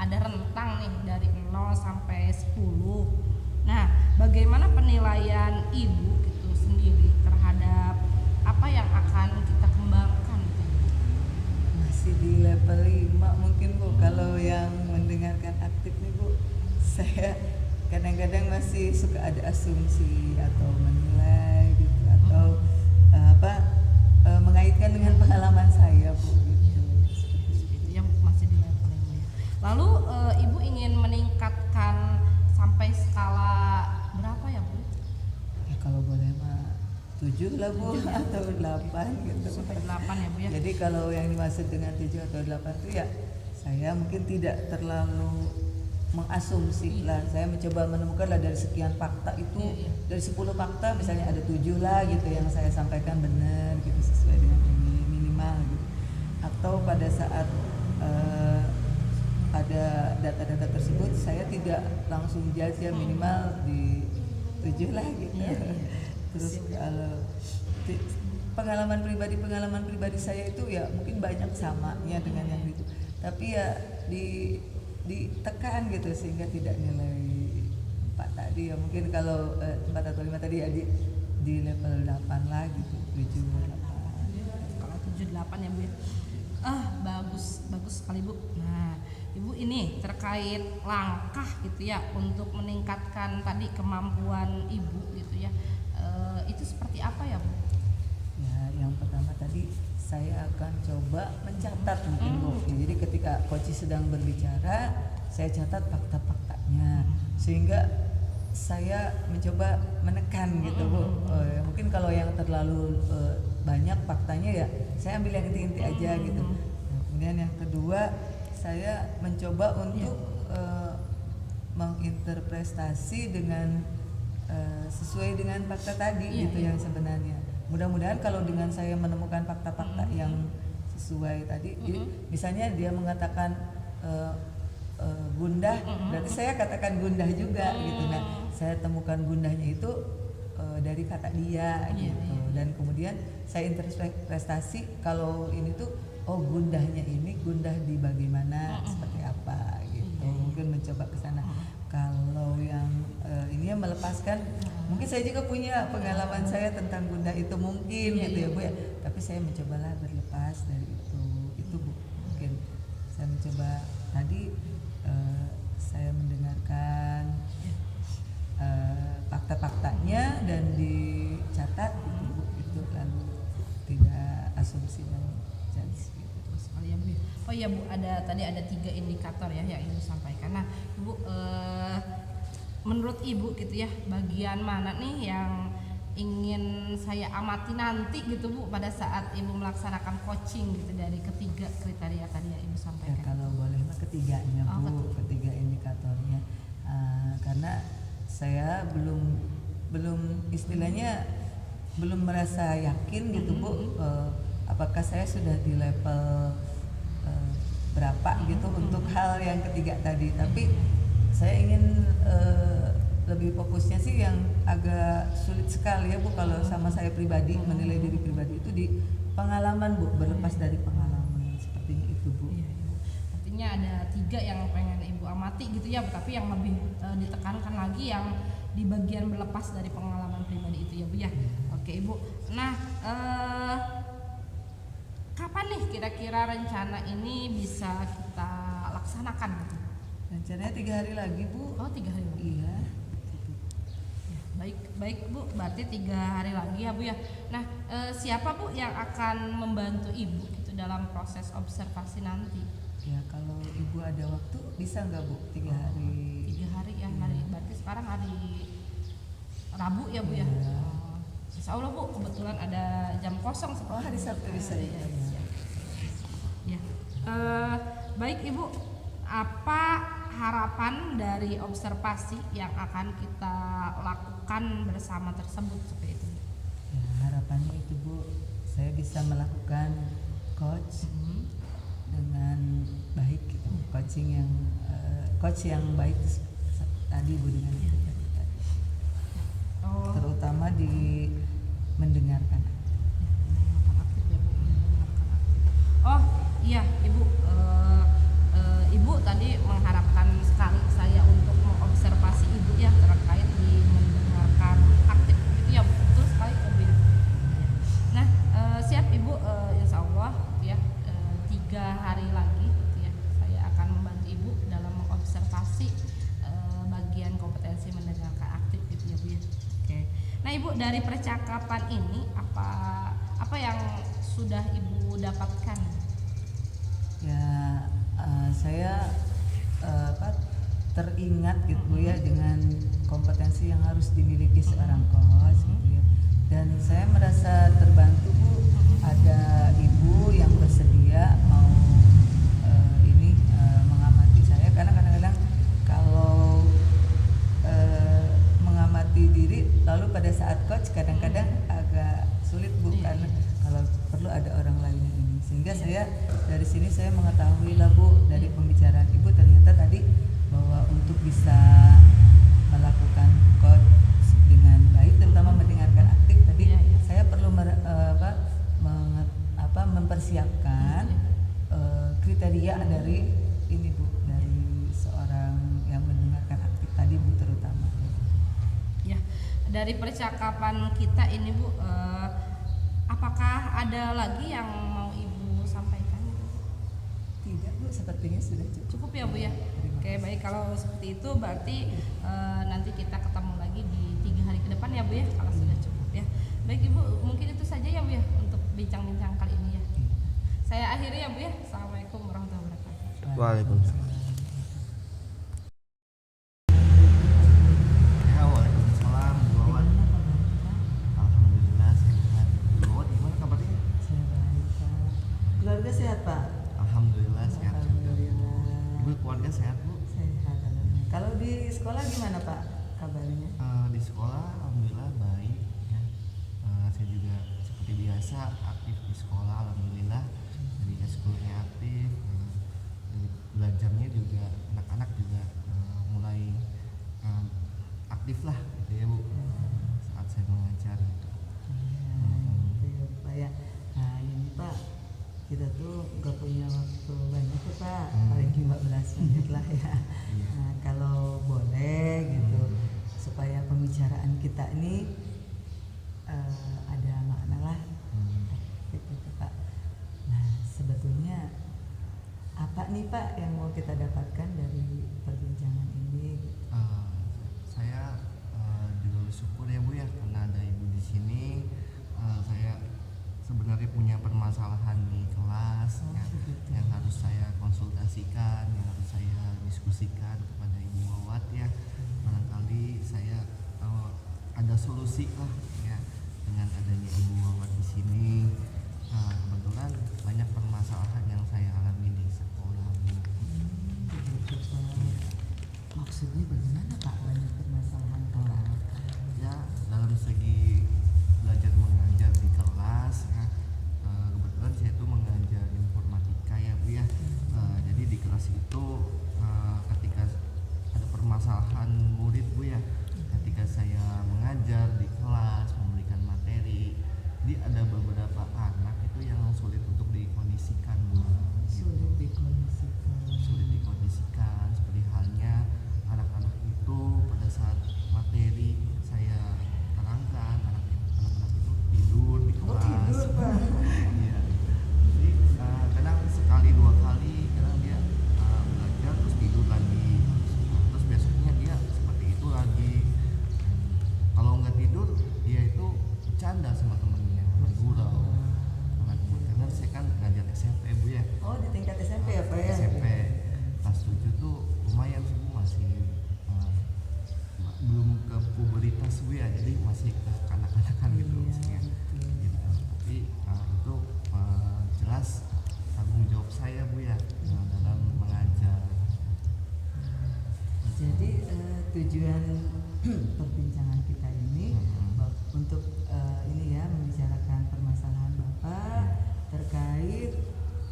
ada rentang nih dari 0 sampai 10. Nah, bagaimana penilaian Ibu gitu sendiri terhadap apa yang akan kita kembangkan gitu? Masih di level 5 mungkin Bu. Kalau yang mendengarkan aktif nih Bu, saya kadang-kadang masih suka ada asumsi atau menilai gitu, atau mengaitkan dengan pengalaman saya Bu gitu. Itu yang masih di level yang ya. Lalu Ibu ingin meningkatkan sampai skala berapa ya Bu? Ya kalau boleh mah 7 lah Bu atau 8 gitu. Sampai 8 ya Bu ya? Jadi kalau yang dimaksud dengan 7 atau 8 itu ya saya mungkin tidak terlalu mengasumsi lah. Saya mencoba menemukan lah dari sekian fakta itu, dari 10 fakta misalnya ada 7 lah gitu yang saya sampaikan benar gitu, sesuai dengan ini minimal gitu. Atau pada saat ada data-data tersebut saya tidak langsung judge, ya minimal di 7 lah gitu. Terus kalau pengalaman pribadi saya itu ya mungkin banyak samanya dengan yang itu, tapi ya ditekan gitu sehingga tidak nilai 4 tadi ya, mungkin kalau 4 atau 5 tadi ya di level 8 lah gitu, 7 8. Kalau 7 8 ya Bu ya? Bagus sekali Bu. Nah, Ibu ini terkait langkah gitu ya untuk meningkatkan tadi kemampuan Ibu gitu ya, itu seperti apa ya Bu? Ya, yang pertama tadi saya akan coba mencatat mungkin Bu. Jadi ketika coach sedang berbicara, saya catat fakta-faktanya sehingga saya mencoba menekan gitu Bu. Mungkin kalau yang terlalu banyak faktanya ya saya ambil yang inti-inti aja gitu. Nah, kemudian yang kedua saya mencoba untuk menginterpretasi dengan sesuai dengan fakta tadi gitu yang sebenarnya. Mudah-mudahan kalau dengan saya menemukan fakta-fakta yang sesuai tadi, jadi misalnya dia mengatakan gundah, berarti saya katakan gundah juga gitu. Nah, saya temukan gundahnya itu dari kata dia gitu. Dan kemudian saya interpretasi kalau ini tuh gundahnya ini gundah di bagaimana, seperti apa gitu. Mungkin mencoba ke sana. Kalau yang ini melepaskan, mungkin saya juga punya pengalaman saya tentang gundah itu mungkin gitu ya Bu ya. Tapi saya mencobalah berlepas dari itu Bu. Mungkin saya mencoba tadi saya mendengarkan fakta-faktanya dan dicatat gitu Bu. Itu lalu tidak asumsi dan judge gitu. Sekali ya Bu. Oh iya Bu, tadi ada 3 indikator ya yang Ibu sampaikan. Nah, Ibu menurut Ibu gitu ya, bagian mana nih yang ingin saya amati nanti gitu Bu pada saat Ibu melaksanakan coaching gitu dari ketiga kriteria tadi yang Ibu sampaikan? Ya, kalau boleh mah ketiganya Bu, ketiga indikatornya. Karena saya belum istilahnya belum merasa yakin gitu Bu, apakah saya sudah di level berapa gitu untuk hal yang ketiga tadi. Tapi saya ingin lebih fokusnya sih yang agak sulit sekali ya Bu kalau sama saya pribadi, menilai diri pribadi itu di pengalaman Bu, berlepas dari pengalaman seperti itu Bu. Iya, Ibu. Artinya ada 3 yang pengen Ibu amati gitu ya, tapi yang lebih ditekankan lagi yang di bagian berlepas dari pengalaman pribadi itu ya Bu ya. Oke Ibu. Nah, kapan nih kira-kira rencana ini bisa kita laksanakan gitu? Rencananya 3 hari lagi Bu. Oh, 3 hari lagi. Iya. Baik Bu, berarti 3 hari lagi ya Bu ya. Nah, siapa Bu yang akan membantu Ibu gitu dalam proses observasi nanti? Ya kalau Ibu ada waktu bisa nggak Bu 3 hari? 3 hari ya, hari berarti sekarang hari Rabu ya Bu ya. Iya. Insya Allah Bu, kebetulan ada jam kosong Oh hari Sabtu bisa ya. ya. Ya. Baik Ibu, apa harapan dari observasi yang akan kita lakukan bersama tersebut seperti itu? Ya, harapannya itu Bu, saya bisa melakukan coach dengan baik gitu. Coach yang baik tadi Bu dengan Oh, terutama di mendengarkan. mendengarkan aktif ya Bu, mendengarkan aktif. Oh iya Ibu, Ibu tadi mengharapkan sekali saya untuk mengobservasi Ibu ya terkait di mendengarkan aktif gitu ya Bu, betul sekali Ibu ya. Nah, siap Ibu, insya Allah gitu ya, 3 hari lagi gitu ya saya akan membantu Ibu dalam mengobservasi bagian kompetensi mendengarkan aktif gitu ya Bu ya. Oke. Nah Ibu, dari percakapan ini apa yang sudah Ibu dapatkan? Ya saya teringat gitu ya dengan kompetensi yang harus dimiliki seorang coach gitu ya. Dan saya merasa terbantu Bu, ada ibu yang bersedia mau mengamati saya, karena kadang-kadang kalau mengamati diri lalu pada saat coach kadang-kadang agak sulit Bu, karena kalau perlu ada orang lain yang ini. Sehingga saya dari sini saya mengetahui lah Bu, dari pembicaraan Ibu ternyata tadi bahwa untuk bisa melakukan coach dengan baik, terutama mendengarkan aktif tadi, saya perlu mempersiapkan kriteria dari ini Bu, dari seorang yang mendengarkan aktif tadi Bu terutama. Ya, dari percakapan kita ini Bu, apakah ada lagi yang mau Ibu sampaikan? Tidak Bu, sepertinya sudah cukup. Cukup ya Bu ya. Oke baik, kalau seperti itu berarti nanti kita ketemu lagi di 3 hari ke depan ya Bu ya, kalau sudah cukup ya. Baik Ibu, mungkin itu saja ya Bu ya untuk bincang-bincang kali ini ya. Saya akhiri ya Bu ya. Assalamualaikum warahmatullahi wabarakatuh. Waalaikumsalam. Ya, waalaikumsalam. Bu Wawan. Alhamdulillah sehat. Bu Wawan gimana kabarnya? Saya baik Pak. Keluarga sehat Pak? Alhamdulillah sehat juga. Alhamdulillah. Ibu keluarga sehat Bu? Sehat alhamdulillah. Kalau di sekolah gimana Pak kabarnya? Di sekolah alhamdulillah baik ya. Saya juga seperti biasa aktif di sekolah alhamdulillah. Jadi eskulnya aktif, belajarnya juga anak-anak juga mulai aktif lah gitu ya Bu, saat saya mengajar gitu. Gitu ya Pak ya. Nah ini Pak, kita tuh gak punya waktu banyak ya Pak, paling 15 menit lah ya. Nah kalau boleh gitu, supaya pembicaraan kita ini ada makna lah gitu Pak. Nah sebetulnya apa nih Pak yang mau kita dapatkan dari perbincangan ini? Saya juga bersyukur ya Bu ya, karena ada Ibu di sini. Saya sebenarnya punya permasalahan di kelas ya, yang harus saya konsultasikan, yang harus saya diskusikan kepada Ibu Wawat ya. Barangkali saya ada solusi lah ya dengan adanya Ibu Wawat di sini. Kebetulan banyak permasalahan yang saya alami di sekolah Bu. Begitu Pak. Maksudnya bagaimana Pak banyak permasalahan Pak? Ya dalam segi belajar mengajar di kelas ya, kebetulan permasalahan murid Bu ya. Ketika saya mengajar di kelas memberikan materi, jadi ada beberapa anak itu yang sulit untuk dikondisikan Bu. Sulit dikondisikan. Sulit dikondisikan, seperti halnya anak-anak itu pada saat materi saya terangkan, anak-anak itu tidur di Oh, kelas. tidur, Pak. Iya. Jadi kadang sekali dua kali, kadang dia belajar terus tidur lagi, terus besoknya dia seperti itu lagi. Kalau nggak tidur dia itu bercanda sama temennya, bergurau. Karena saya kan ngajar SMP Bu ya. Oh, di tingkat SMP ya Pak ya? SMP kelas 7 tuh lumayan sih Bu, masih belum ke pubertas Bu ya, jadi masih ke kanak-kanakan gitu Iya, maksudnya. betul. Gitu. Tapi itu jelas tanggung jawab saya Bu ya dalam mengajar. Jadi tujuan perbincangan kita ini untuk ini ya membicarakan permasalahan Bapak terkait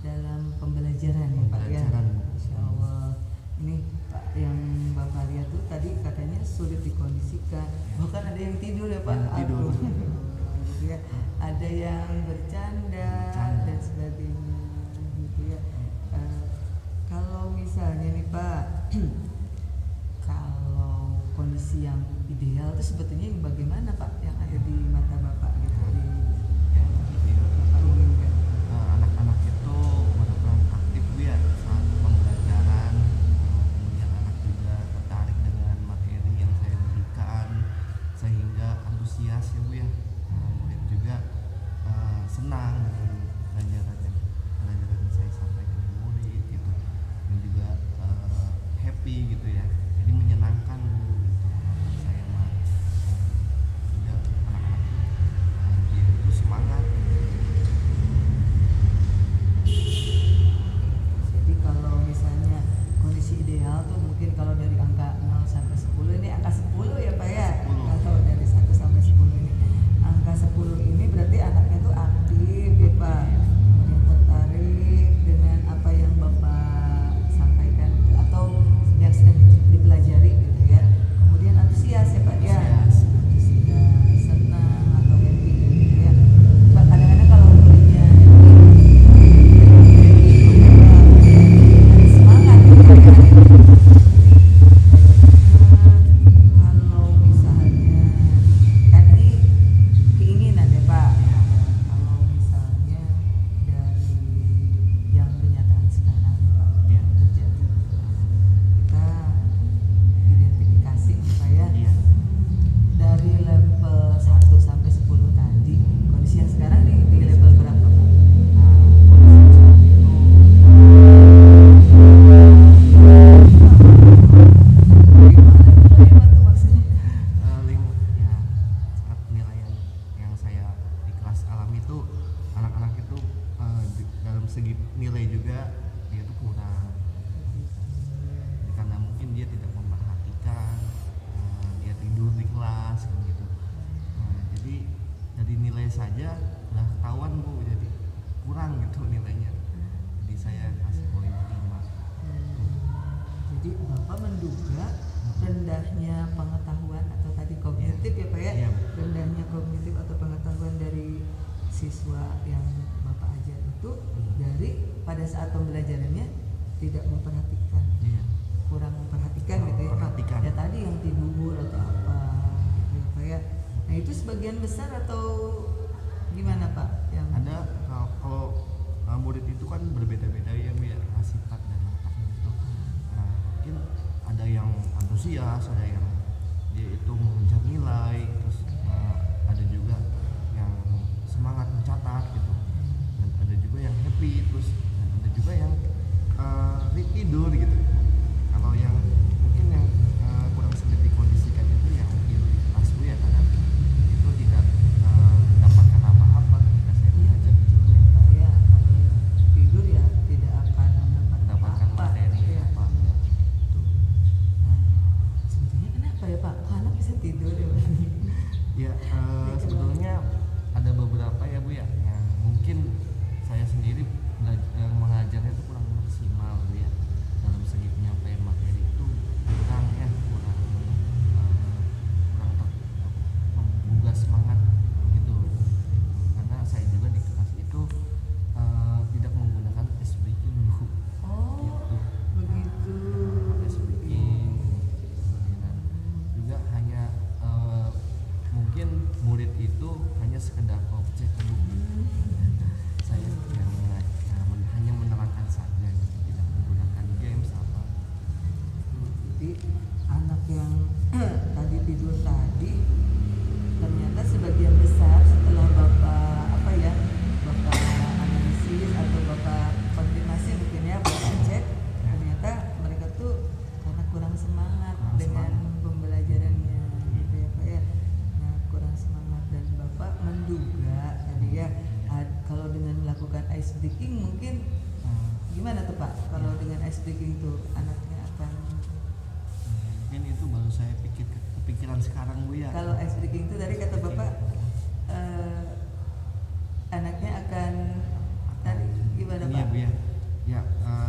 dalam pembelajaran ya Pak ya. Pembelajaran. Insya Allah. Ini Pak yang Bapak lihat tuh tadi katanya sulit dikondisikan. Bahkan ada yang tidur ya Pak. Yang tidur. Aduh, gitu ya. Ada yang bercanda dan sebagainya gitu ya. Kalau misalnya nih Pak, kalau kondisi yang ideal itu sebetulnya yang bagaimana Pak yang ada di mata Bapak gitu di yang Bapak inginkan? Anak-anak itu benar-benar aktif Bu ya saat pembelajaran, kemudian anak juga tertarik dengan materi yang saya berikan sehingga antusias ya Bu ya. Murid juga senang dengan pelajaran yang saya sampaikan ke murid gitu, dan juga happy gitu ya, jadi menyenangkan Bu gitu. Saya mah juga anak-anak dia itu semangat. Jadi kalau misalnya kondisi ideal tuh mungkin kalau dari angka 0 sampai 10 ini angka 10 ya Pak ya? 10. Atau dari 1 sampai 10 ini. Angka 10 ini berarti anaknya tuh aktif ya Pak. Kemudian tertarik dengan apa yang Bapak sampaikan atau yang sedang dipelajari gitu ya. Kemudian antusias ya Pak ya. Antusias, senang atau happy gitu ya. Pak kadang-kadang kalau muridnya semangat gitu ya. Kalau misalnya kan ini keinginan ya Pak. Kalau misalnya dari yang kenyataan sekarang Pak Iya. terjadi, kita identifikasi Pak ya. Iya. Dari level 1 sampai 10 tadi, kondisi yang sekarang di level berapa Pak? Gimana itu maksudnya? Ya saat penilaian yang saya di kelas alam itu, anak-anak itu dalam segi nilai juga dia itu kurang. Karena mungkin dia tidak memperhatikan, dia tidur di kelas kan gitu. Jadi dari nilai saja udah ketahuan Bu, jadi kurang gitu nilainya. Jadi saya kasih poin 5. Jadi Bapak menduga rendahnya pengetahuan atau tadi kognitif ya Pak ya, Iya. rendahnya kognitif atau pengetahuan dari siswa yang Bapak ajar itu dari pada saat pembelajarannya tidak memperhatikan, Iya. kurang memperhatikan gitu ya Pak. Memperhatikan. Ya tadi yang tidur atau apa gitu ya Pak ya. Nah itu sebagian besar atau gimana Pak? Yang Ada kalau murid itu kan berbeda-beda ya Bu ya, sifat dan wataknya itu. Mungkin ada yang antusias, ada yang dia itu mengejar nilai, terus ada juga yang semangat mencatat gitu, dan ada juga yang happy, terus dan ada juga yang tidur gitu. Kalau yang mungkin yang kurang sulit dikondisikan itu yang tidur di kelas Bu ya, karena itu tidak mendapatkan apa-apa ketika saya Iya mengajar. betul ya Pak ya. Kalau tidur ya tidak akan Mendapatkan apa-apa, materi ya. apa gitu. Nah, sebetulnya ice breaking itu anaknya akan Mungkin itu baru saya kepikiran sekarang Bu ya. kalau ice breaking itu tadi kata Bapak anaknya akan tadi gimana Ini Pak? ya Bu ya. Ya,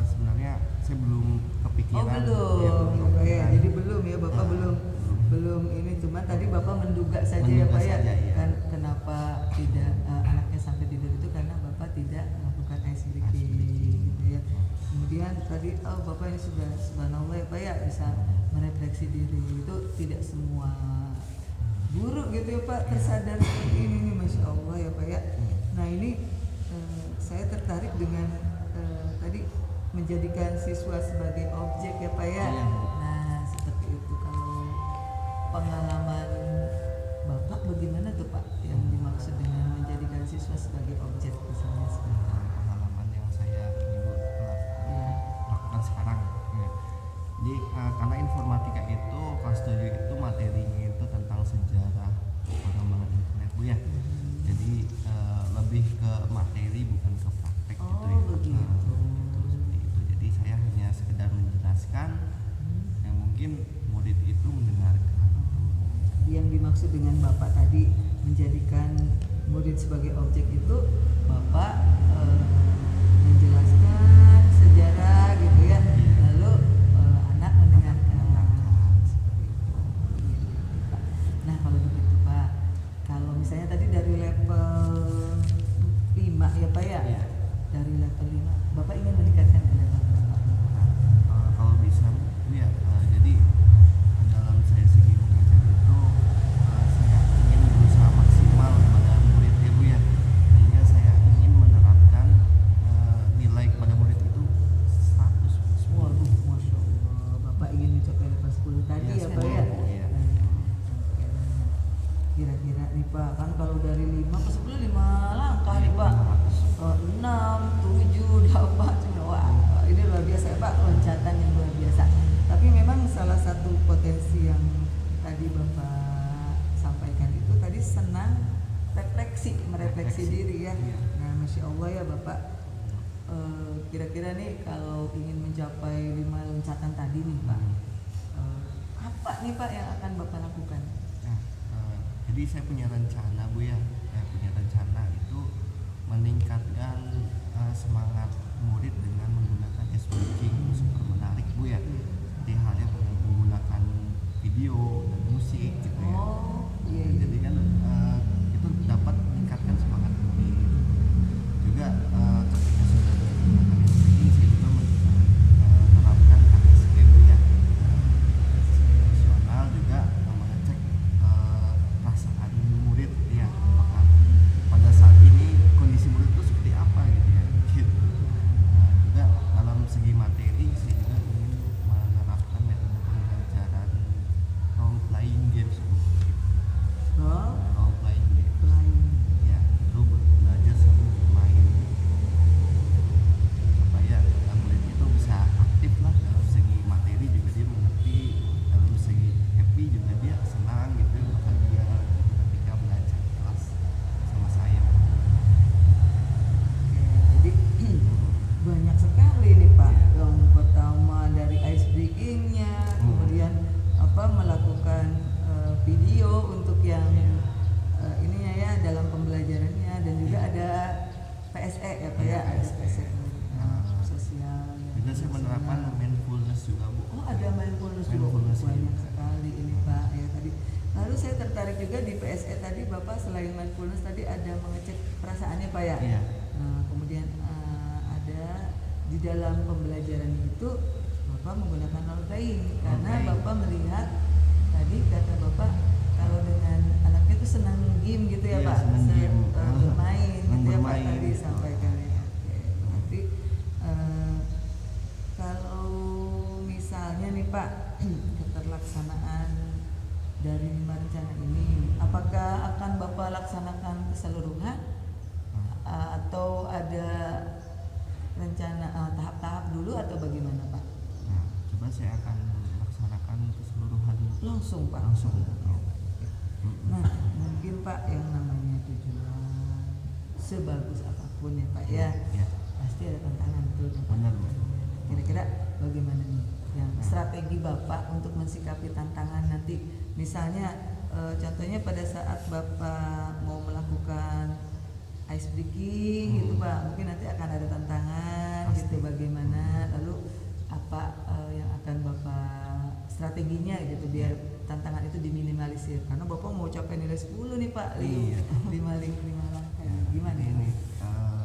sebenarnya saya belum kepikiran. Oh belum, Ya, belum. ya, jadi belum ya Bapak belum ini cuma tadi Bapak menduga saja ya Menduga Pak ya, saja, ya. kan kenapa tidak anaknya sampai tidur itu karena Bapak tidak melakukan ice breaking gitu ya. Kemudian tadi Bapak ini sudah subhanallah ya Pak ya bisa merefleksi diri itu tidak semua guru gitu ya Pak tersadar seperti ini nih Masya Allah ya Pak ya. Nah ini saya tertarik dengan tadi menjadikan siswa sebagai objek ya Pak ya. Iya. Nah seperti itu. Kalau pengalaman Bapak bagaimana tuh Pak yang dimaksud dengan menjadikan siswa sebagai objek misalnya seperti itu? Pengalaman yang saya ini Bu Ya. lakukan sekarang ya. Jadi karena informatika itu kelas 7 itu materinya itu tentang sejarah perkembangan internet Bu ya. Jadi lebih ke materi bukan ke praktek gitu ya. Begitu. Seperti itu. Jadi saya hanya sekedar menjelaskan yang mungkin murid itu mendengarkan. Yang dimaksud dengan Bapak tadi menjadikan murid sebagai objek itu Bapak menjelaskan sejarah gitu ya, lalu anak mendengarkan seperti itu. Nah kalau begitu Pak, kalau misalnya tadi dari level 5 ya Pak ya, Iya. dari level 5 Bapak ingin meningkatkan ke level berapa? Kalau bisa Bu ya, jadi dalam saya segi mengajar itu saya ingin berusaha maksimal pada murid ya Bu ya, sehingga saya ingin menerapkan nilai kepada murid itu 100. Waduh, Masya Allah, Bapak ingin mencapai level 10 tadi Iya, ya Pak ya? 10, iya. Oke. Kira-kira nih Pak, kan kalau dari 5 ke 10 5 langkah nih Pak. 6, 7, 8, wah ini luar biasa ya Pak, loncatan yang luar biasa. Tapi memang salah satu potensi yang tadi Bapak sampaikan itu tadi senang merefleksi diri ya. Iya. Nah Masya Allah ya Bapak, kira-kira nih kalau ingin mencapai 5 loncatan tadi nih Pak, apa nih Pak yang akan Bapak lakukan? Nah, jadi saya punya rencana Bu ya, saya punya rencana itu meningkatkan semangat murid dengan menggunakan S-Bridging itu super menarik Bu ya. Jadi halnya menggunakan video dan musik gitu ya. Oh, iya. Jadi kan itu dapat meningkatkan semangat murid. Juga ketika sudah menggunakan S-Bridging saya juga menerapkan KSG Bu ya. Emosional juga mengecek perasaan murid ya, apakah pada saat ini kondisi murid itu seperti apa gitu ya. Juga dalam segi materi saya juga ingin menerapkan metode pembelajaran role playing games role playing games ya, itu belajar sambil bermain supaya murid itu bisa aktif lah dalam segi materi, juga dia mengerti, dalam segi happy juga dia senang gitu, bahagia ketika belajar kelas sama saya. Jadi banyak sekali nih Pak. Yang pertama dari ice breakingnya, kemudian melakukan video untuk yang ininya ya dalam pembelajarannya, dan juga ada PSE ya Pak ya, ada PSE sosial. Juga saya menerapkan mindfulness juga Bu. Oh ada mindfulness juga, Mindfulness, banyak iya. sekali ini Pak ya tadi. Lalu saya tertarik juga di PSE tadi Bapak, selain mindfulness tadi ada mengecek perasaannya Pak ya. Iya. Kemudian ada di dalam pembelajaran itu Bapak menggunakan role playing karena playing. Bapak melihat tadi kata Bapak kalau dengan anaknya itu senang game gitu ya Iya, Pak, senang game. bermain gitu Senang ya Pak bermain, tadi gitu. sampaikan ya. Oke, berarti kalau misalnya nih Pak keterlaksanaan dari 5 rencana ini, apakah akan Bapak laksanakan keseluruhan atau ada rencana tahap-tahap dulu atau bagaimana Pak? Nah, coba saya akan laksanakan keseluruhan Langsung Pak. langsung. Nah mungkin Pak yang namanya tujuan sebagus apapun ya Pak ya, Ya. pasti ada tantangan betul kan Pak? Benar, Bu. Kira-kira strategi Bapak untuk mensikapi tantangan nanti, misalnya contohnya pada saat Bapak mau melakukan ice breaking gitu Pak, mungkin nanti akan ada tantangan gitu, bagaimana, lalu apa yang akan Bapak strateginya gitu biar tantangan itu diminimalisir, karena Bapak mau capai nilai 10 nih Pak, 5 langkah, gimana ini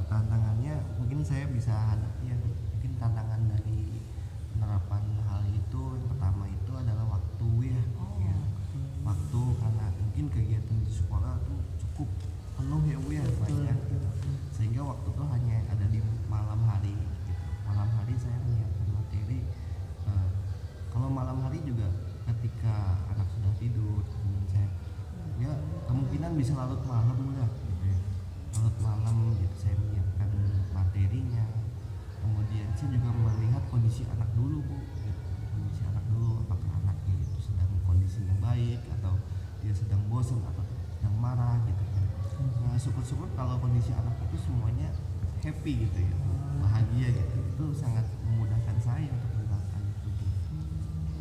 tantangannya mungkin saya bisa hadapi ya, mungkin tantangan dari penerapan hal itu yang pertama itu adalah waktu ya. Ya, waktu, karena mungkin kegiatan di sekolah tuh cukup penuh ya Bu ya, banyak gitu. Sehingga waktu tuh hanya ada di malam hari gitu. Malam hari saya menyiapkan materi, kalau malam hari juga ketika anak sudah tidur, kemudian saya ya kemungkinan bisa larut malam Bu ya, gitu ya. Larut malam gitu saya menyiapkan materinya, kemudian saya juga melihat kondisi anak dulu Bu gitu. Kondisi anak dulu, apakah anaknya itu sedang kondisinya baik atau dia sedang bosan atau sedang marah gitu kan. Nah, syukur-syukur kalau kondisi anak itu semuanya happy gitu ya, bahagia gitu, itu sangat memudahkan saya untuk melakukan itu Bu.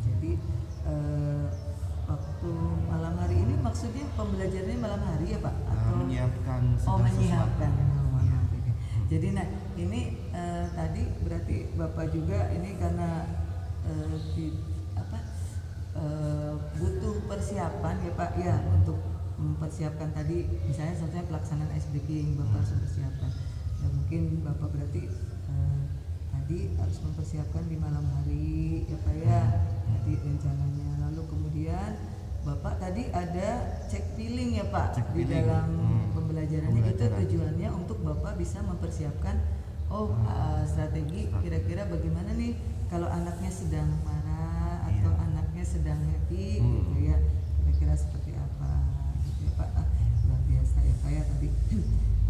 Jadi waktu malam hari ini maksudnya pembelajarannya malam hari ya Pak? Atau Menyiapkan menyiapkan. sesuatu. Iya. Jadi nah ini tadi berarti Bapak juga ini karena butuh persiapan ya Pak ya, untuk mempersiapkan tadi misalnya contohnya pelaksanaan ice breaking Bapak harus persiapkan ya, mungkin Bapak berarti tadi harus mempersiapkan di malam hari ya Pak ya, tadi rencananya. Lalu kemudian Bapak tadi ada cek feeling ya Pak Cek di feeling. dalam pembelajarannya. Itu Pembelajaran. tujuannya untuk Bapak bisa mempersiapkan strategi kira-kira bagaimana nih kalau anaknya sedang marah atau anaknya sedang happy gitu ya, kira-kira seperti apa gitu ya Pak. Luar biasa ya Pak ya tadi.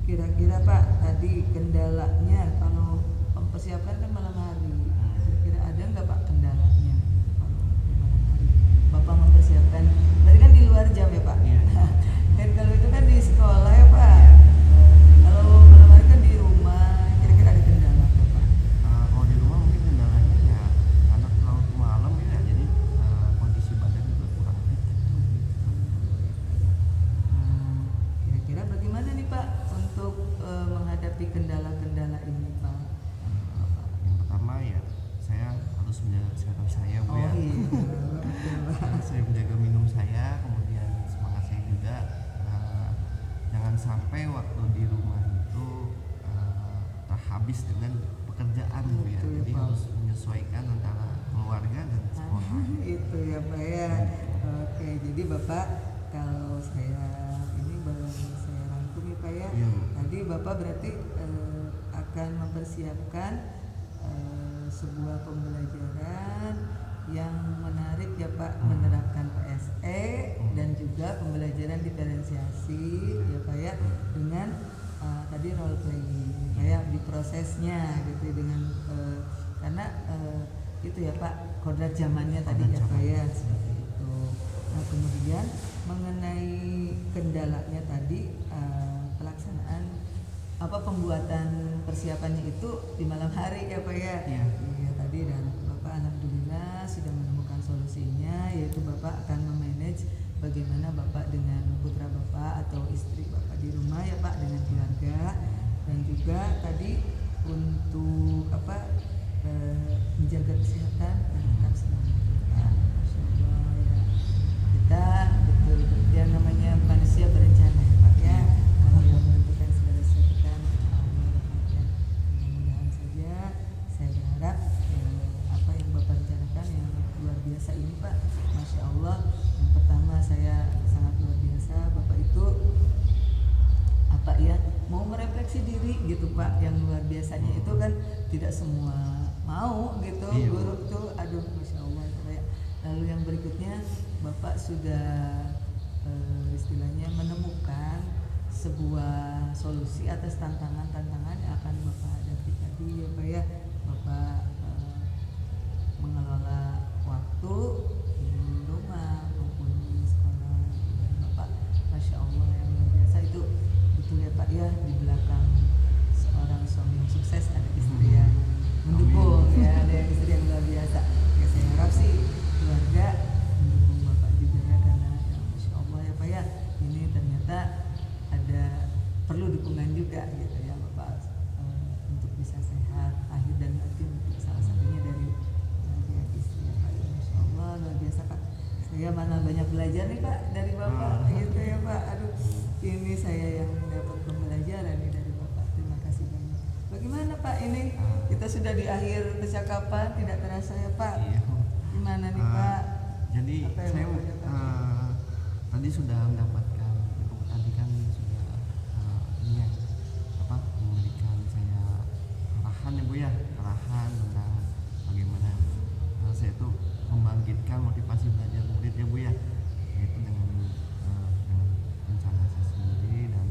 Kira-kira Pak tadi kendalanya kalau mempersiapkan kan malam hari, kira-kira ada nggak Pak kendalanya kalau di malam hari Bapak mempersiapkan? Tadi kan di luar jam ya Pak. Iya. Dan kalau itu kan di sekolah ya Pak. Kalau malam hari kan di rumah, kira-kira ada kendala nggak Pak? Kalau di rumah mungkin kendalanya ya anak terlalu malam ya, jadi kondisi badan juga kurang fit. Kira-kira bagaimana nih Pak untuk menghadapi kendala-kendala ini Pak? Yang pertama ya saya harus menjaga kesehatan saya Bu ya. Saya menjaga minum saya, kemudian semangat saya juga. Jangan sampai waktu di rumah itu terhabis dengan pekerjaan Bu ya. Betul, Jadi Pak. harus menyesuaikan antara keluarga dan sekolah. Itu ya Pak ya. Oke, jadi Bapak kalau saya ini baru saya rangkum ya Pak ya. Iya. Tadi Bapak berarti akan mempersiapkan sebuah pembelajaran yang menarik ya Pak, menerapkan PSE dan juga pembelajaran diferensiasi ya Pak ya, dengan tadi role playing kayak di prosesnya gitu dengan karena itu ya Pak kodrat zamannya tadi ya Pak ya, seperti itu. Nah kemudian mengenai kendalanya tadi pelaksanaan pembuatan persiapannya itu di malam hari ya Pak ya. Iya. Iya tadi, dan Bapak alhamdulillah sudah menemukan solusinya, yaitu Bapak akan memanage bagaimana Bapak dengan putra Bapak atau istri Bapak di rumah ya Pak, dengan keluarga, dan juga tadi untuk menjaga kesehatan dan tetap semangat Pak. Masya Allah ya, kita betul-betul yang namanya manusia berencana ya Pak ya. Kalau yang menentukan segala sesuatu kan Allah ya. Mudah-mudahan saja saya berharap apa yang Bapak rencanakan yang luar biasa ini Pak, Masya Allah. Yang pertama saya sangat luar biasa Bapak itu mau merefleksi diri gitu Pak, yang luar biasanya itu kan tidak semua mau gitu. Iya. Guru tuh aduh Masya Allah ya. Lalu yang berikutnya Bapak sudah istilahnya menemukan sebuah solusi atas tantangan-tantangan yang akan Bapak hadapi tadi ya Pak ya. Bapak mengelola waktu di rumah maupun di sekolah, dan Bapak Masya Allah yang luar biasa itu. Betul ya Pak ya, di belakang seorang suami yang sukses ada istri yang mendukung ya, ada istri yang luar biasa ya. Saya harap sih saya mana banyak belajar nih Pak dari Bapak gitu ya Pak. Aduh, ini saya yang dapat pembelajaran nih dari Bapak. Terima kasih banyak. Bagaimana Pak ini? Kita sudah di akhir percakapan, tidak terasa ya Pak. Iya. Gimana nih Pak? Jadi Apa yang saya Bapak katakan? tadi sudah mendapatkan, ibu tadi kan sudah ini ya, apa, memberikan saya arahan ya bu ya, arahan tentang bagaimana saya itu membangkitkan motivasi belajar murid ya bu ya, yaitu dengan rencana saya sendiri, dan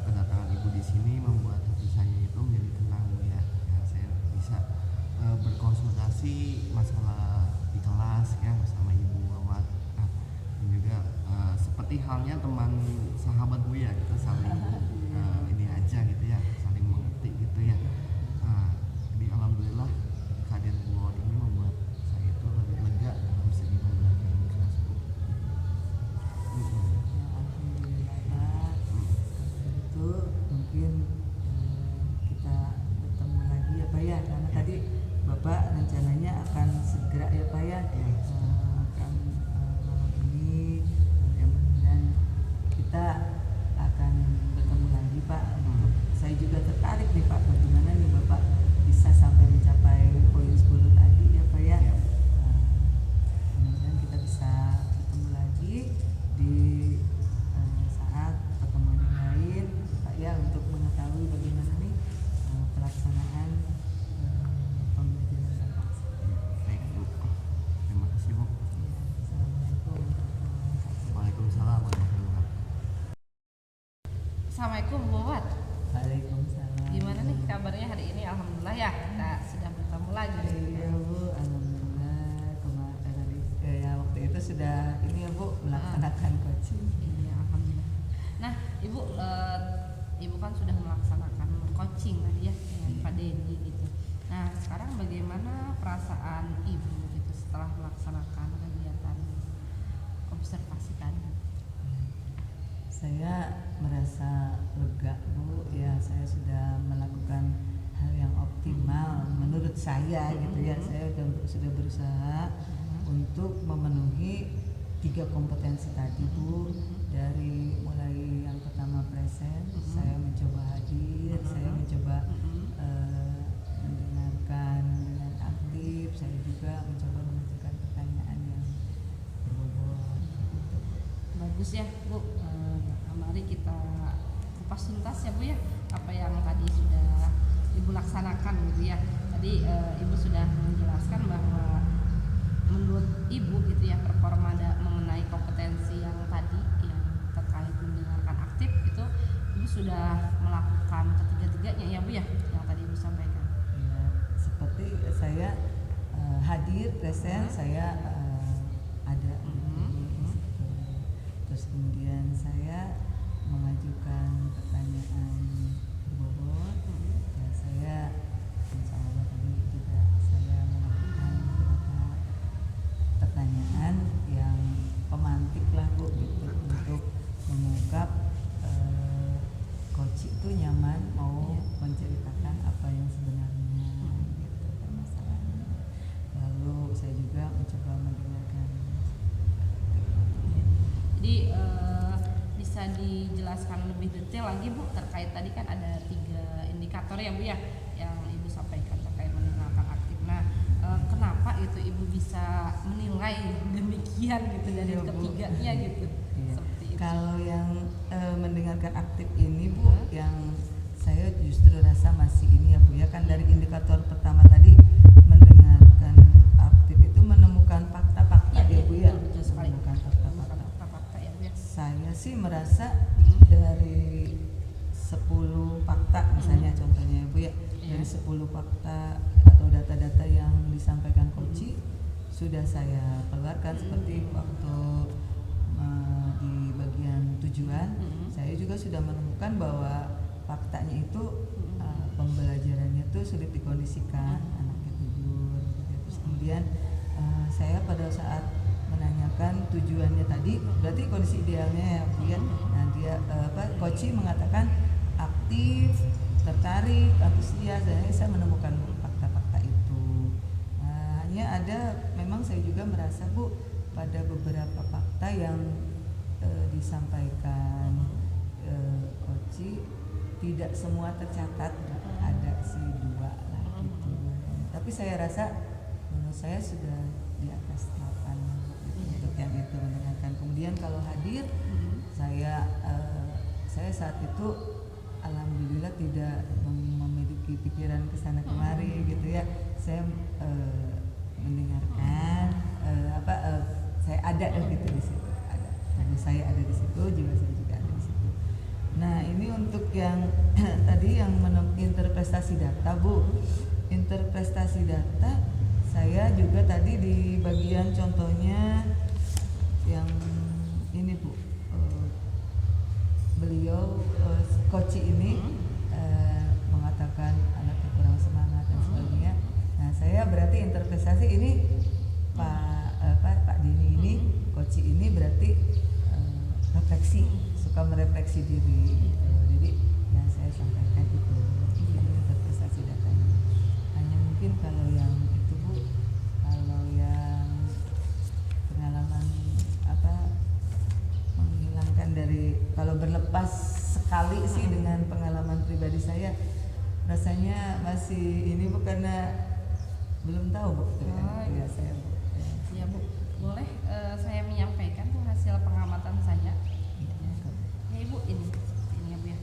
kedatangan ibu di sini membuat hati saya itu menjadi tenang bu ya. Ya, saya bisa berkonsultasi masalah di kelas ya bersama ibu Wawat. Nah, dan juga seperti halnya teman sahabat bu ya, kita saling ini aja gitu ya, saling mengerti gitu ya. Jadi alhamdulillah kehadiran Bu Wawat ini membuat saya itu lebih lega dalam segi pembelajaran di kelas bu. Alhamdulillah Pak. Itu mungkin kita bertemu lagi ya Pak ya, karena tadi Bapak rencananya akan segera ya Pak ya, akan malam ini, dan kita akan bertemu lagi Pak. Saya juga tertarik nih Pak, bagaimana nih Bapak bisa sampai mencapai poin 10 tadi ya Pak ya. Kemudian kita bisa bertemu lagi di saat pertemuan yang lain Pak ya, untuk mengetahui bagaimana nih pelaksanaan pembelajaran Bapak. Baik bu, terima kasih bu. Assalamualaikum warahmatullahi wabarakatuh. Waalaikumsalam warahmatullahi wabarakatuh. Assalamualaikum Bu Wawat. Waalaikumsalam. Gimana nih kabarnya hari ini? Alhamdulillah ya kita sudah bertemu lagi. Iya Bu, alhamdulillah. Kemarin ya waktu itu sudah ini ya Bu, melaksanakan coaching. Iya, alhamdulillah. Nah, Ibu kan sudah melaksanakan coaching tadi ya dengan Pak Dedi gitu. Nah, sekarang bagaimana perasaan Ibu gitu setelah melaksanakan kegiatan observasi tadi? Saya merasa lega Bu, ya saya sudah melakukan hal yang optimal menurut saya gitu ya. Saya sudah berusaha untuk memenuhi 3 kompetensi tadi Bu. Dari mulai yang pertama present, saya mencoba hadir, saya mencoba mendengarkan dengan aktif, saya juga mencoba mengajukan pertanyaan yang berbobot. Bagus ya Bu. Mari kita kupas tuntas ya Bu ya, apa yang tadi sudah Ibu laksanakan gitu ya. Tadi Ibu sudah menjelaskan bahwa menurut Ibu gitu ya, performa mengenai kompetensi yang tadi yang terkait mendengarkan aktif itu Ibu sudah melakukan ketiga-tiganya ya Bu ya, yang tadi Ibu sampaikan. Ya, seperti saya hadir, present, saya ada. Terus kemudian saya mengajukan pertanyaan berbobot. Ya, saya insya Allah tadi juga saya melakukan beberapa pertanyaan yang pemantik lah Bu gitu, untuk mengungkap coach itu nyaman mau menceritakan apa yang sebenarnya gitu permasalahannya. Lalu saya juga mencoba mendengarkan. Jadi bisa dijelaskan lebih detail lagi Bu terkait tadi kan ada 3 indikator ya Bu ya yang Ibu sampaikan terkait mendengarkan aktif. Nah, kenapa itu Ibu bisa menilai demikian gitu dari Iya, Bu. ketiganya gitu? Iya. Seperti itu. Kalau yang mendengarkan aktif ini Bu, yang saya justru rasa masih ini ya Bu ya, kan dari indikator pertama tadi mendengarkan aktif itu menemukan fakta-fakta ya Bu ya, betul sekali. menemukan fakta-fakta. Fakta-fakta ya Bu ya. Saya sih merasa dari 10 fakta misalnya contohnya ya Bu ya, dari 10 fakta atau data-data yang disampaikan coach sudah saya keluarkan seperti waktu di bagian tujuan. Saya juga sudah menemukan bahwa faktanya itu pembelajarannya itu sulit dikondisikan, anaknya tidur gitu. Terus kemudian saya pada saat menanyakan tujuannya tadi, berarti kondisi idealnya ya Bu ya. Nah dia coach mengatakan aktif, tertarik, antusias, dan saya menemukan fakta-fakta itu. Hanya ada, memang saya juga merasa Bu, pada beberapa fakta yang disampaikan Koci, tidak semua tercatat, ada sih 2 lah gitu. Tapi saya rasa menurut saya sudah di atas 8 gitu, untuk yang itu mendengarkan. Kemudian kalau hadir, saya saat itu alhamdulillah tidak memiliki pikiran kesana kemari gitu ya. Saya mendengarkan saya ada gitu di situ, ada tubuh saya ada di situ, jiwa saya juga ada di situ. Nah ini untuk yang tadi yang interpretasi data Bu, interpretasi data saya juga tadi di bagian contohnya yang ini Bu, beliau Koci ini mengatakan anaknya kurang semangat dan sebagainya. Nah saya berarti interpretasi ini Pak Dini ini, Koci ini berarti refleksi, suka merefleksi diri gitu. Jadi yang saya sampaikan itu interpretasi datanya. Hanya mungkin kalau yang itu Bu, kalau yang pengalaman menghilangkan dari, kalau berlepas sekali sih dengan pengalaman pribadi saya, rasanya masih ini Bu, karena belum tahu Bu. Ya saya Bu. Ya Bu, boleh saya menyampaikan tuh hasil pengamatan saya. Ya Ibu, ini ya Bu ya.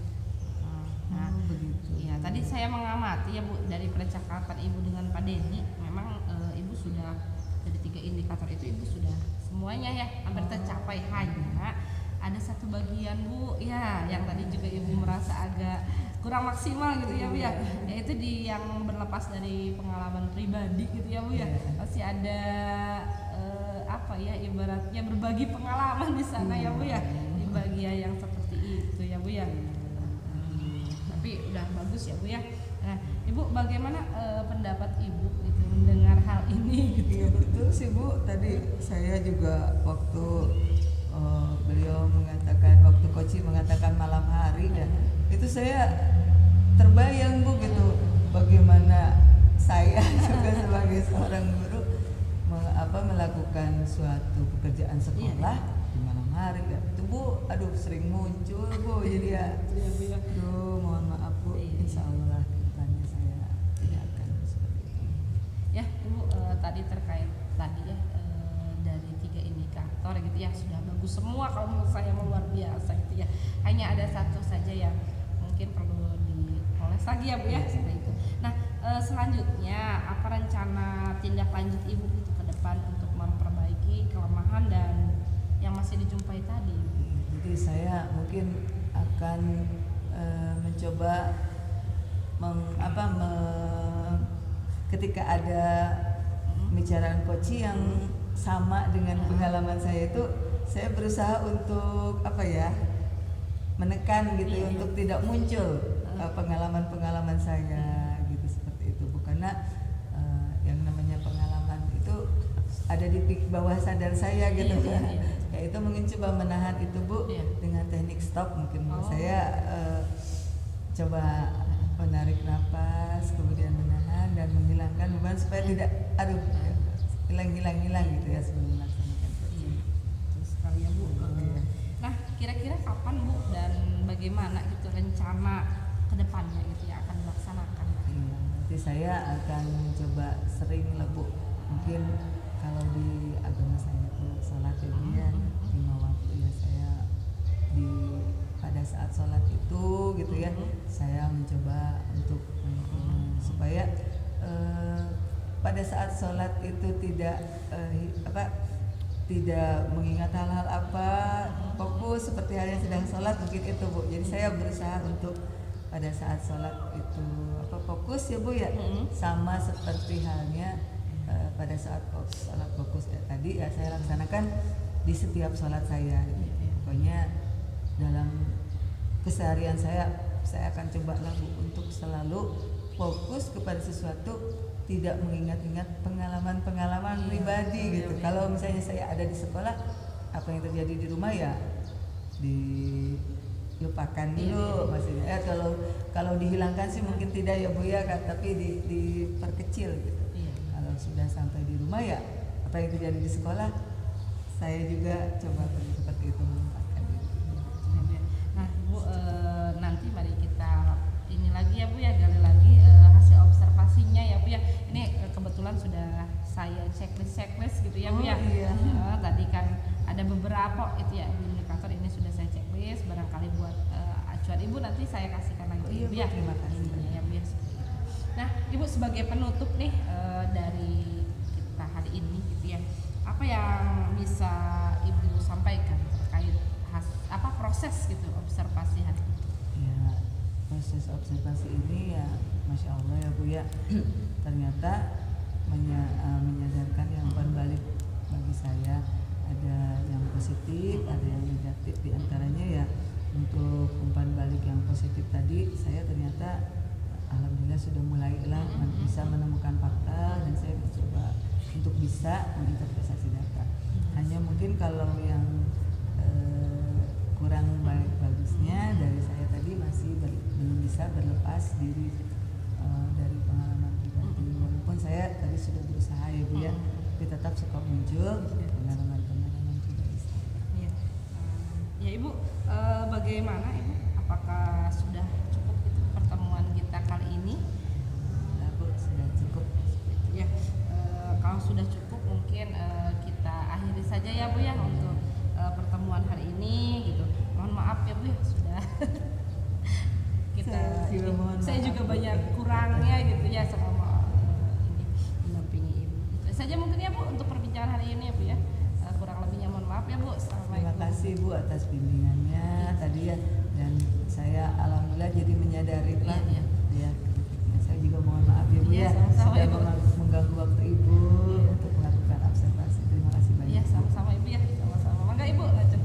Nah, begitu. Ya tadi saya mengamati ya Bu, dari percakapan Ibu dengan Pak Denny, memang Ibu sudah dari 3 indikator itu Ibu sudah semuanya ya hampir tercapai. Hanya ada satu bagian Bu ya yang tadi juga Ibu merasa agak kurang maksimal gitu ya Bu ya, yaitu di yang berlepas dari pengalaman pribadi gitu ya Bu ya. Masih ada ibaratnya berbagi pengalaman di sana ya Bu ya, di bagian yang seperti itu ya Bu ya. Tapi udah bagus ya Bu ya. Nah Ibu, bagaimana pendapat Ibu gitu mendengar hal ini gitu? Ya betul sih Bu, tadi saya juga waktu beliau mengatakan, waktu Koci mengatakan malam hari, dan itu saya terbayang Bu gitu, bagaimana saya juga sebagai seorang guru melakukan suatu pekerjaan sekolah di malam hari ya. Itu Bu, aduh sering muncul Bu, jadi ya aduh mohon maaf Bu, insya Allah kedepannya saya tidak akan seperti itu. Ya Ibu, tadi terkait tadi ya dari 3 indikator gitu ya, sudah bagus semua kalau menurut saya, luar biasa gitu ya. Hanya ada satu saja yang mungkin perlu dipoles lagi ya Bu ya, seperti itu. Nah selanjutnya apa rencana tindak lanjut Ibu gitu ke depan untuk memperbaiki kelemahan dan yang masih dijumpai tadi? Jadi saya mungkin akan mencoba ketika ada pembicaraan Koci yang sama dengan pengalaman saya itu, saya berusaha untuk menekan gitu ya, untuk tidak muncul pengalaman-pengalaman saya gitu, seperti itu Bu. Karena yang namanya pengalaman itu ada di bawah sadar saya gitu kan. Ya itu mungkin coba menahan itu Bu dengan teknik stop, mungkin saya coba menarik nafas, kemudian menahan dan menghilangkan beban supaya tidak hilang gitu ya sebelum melaksanakan proyek. Terus sekali ya Bu. Nah kira-kira kapan Bu dan bagaimana gitu rencana kedepannya gitu ya akan dilaksanakan? Iya, nanti saya akan coba sering lah Bu. Mungkin kalau di agama saya itu sholat ya 5 waktu ya, saya pada saat sholat itu gitu ya, saya mencoba untuk supaya pada saat sholat itu tidak mengingat hal-hal fokus seperti halnya sedang sholat mungkin itu Bu. Jadi saya berusaha untuk pada saat sholat itu fokus ya Bu ya, sama seperti halnya pada saat sholat fokus ya tadi ya saya laksanakan di setiap sholat saya gitu. Pokoknya dalam keseharian saya akan coba lah Bu untuk selalu fokus kepada sesuatu, tidak mengingat-ingat pengalaman pribadi gitu. Kalau misalnya saya ada di sekolah, apa yang terjadi di rumah ya dilupakan dulu maksudnya. Kalau dihilangkan sih mungkin tidak ya Bu ya, tapi diperkecil gitu. Kalau sudah sampai di rumah ya apa yang terjadi di sekolah saya juga coba seperti itu menempatkan diri. Nah Bu, nanti mari kita ini lagi ya Bu ya, gali lagi hasil observasinya ya Bu ya. Ini kebetulan sudah saya checklist gitu ya Bu ya. Iya. Tadi kan ada beberapa itu ya indikator, ini sudah saya checklist, barangkali buat acuan Ibu nanti saya kasihkan lagi Iya, Bu Bu, ya. terima kasih. Ini ya Bu ya, seperti itu. Nah Ibu sebagai penutup nih dari kita hari ini gitu ya, apa yang bisa Ibu sampaikan terkait proses gitu observasi hari ini? Ya, proses observasi ini ya Masya Allah ya Bu ya, ternyata menyadarkan yang umpan balik bagi saya, ada yang positif, ada yang negatif. Di antaranya ya untuk umpan balik yang positif tadi, saya ternyata alhamdulillah sudah mulailah bisa menemukan fakta, dan saya mencoba untuk bisa menginterpretasi data. Hanya mungkin kalau yang kurang bagusnya dari saya tadi masih belum bisa berlepas diri dari pengalaman pribadi, walaupun saya tadi sudah berusaha ya Bu ya, tapi tetap suka muncul pengalaman pribadi saya. Iya. Ya Ibu, bagaimana Ibu? Apakah sudah cukup itu pertemuan kita kali ini? Nah, Bu, sudah cukup. Ya, kalau sudah cukup mungkin kita akhiri saja ya Bu ya untuk pertemuan hari ini gitu. Mohon maaf ya Bu ya sudah kita saya juga banyak kurangnya gitu ya selama ini mendampingi Ibu. Itu saja mungkin ya Bu untuk perbincangan hari ini ya Bu ya. Kurang lebihnya mohon maaf ya Bu. Terima kasih Bu atas bimbingannya tadi ya, dan saya alhamdulillah jadi menyadari lah Iya. ya. Saya juga mohon maaf ya Bu Iya, ya, sama-sama, sudah Ibu. mengganggu waktu Ibu untuk melakukan observasi. Terima kasih banyak. Iya, sama-sama Ibu ya. Sama-sama. Mangga Ibu lanjut.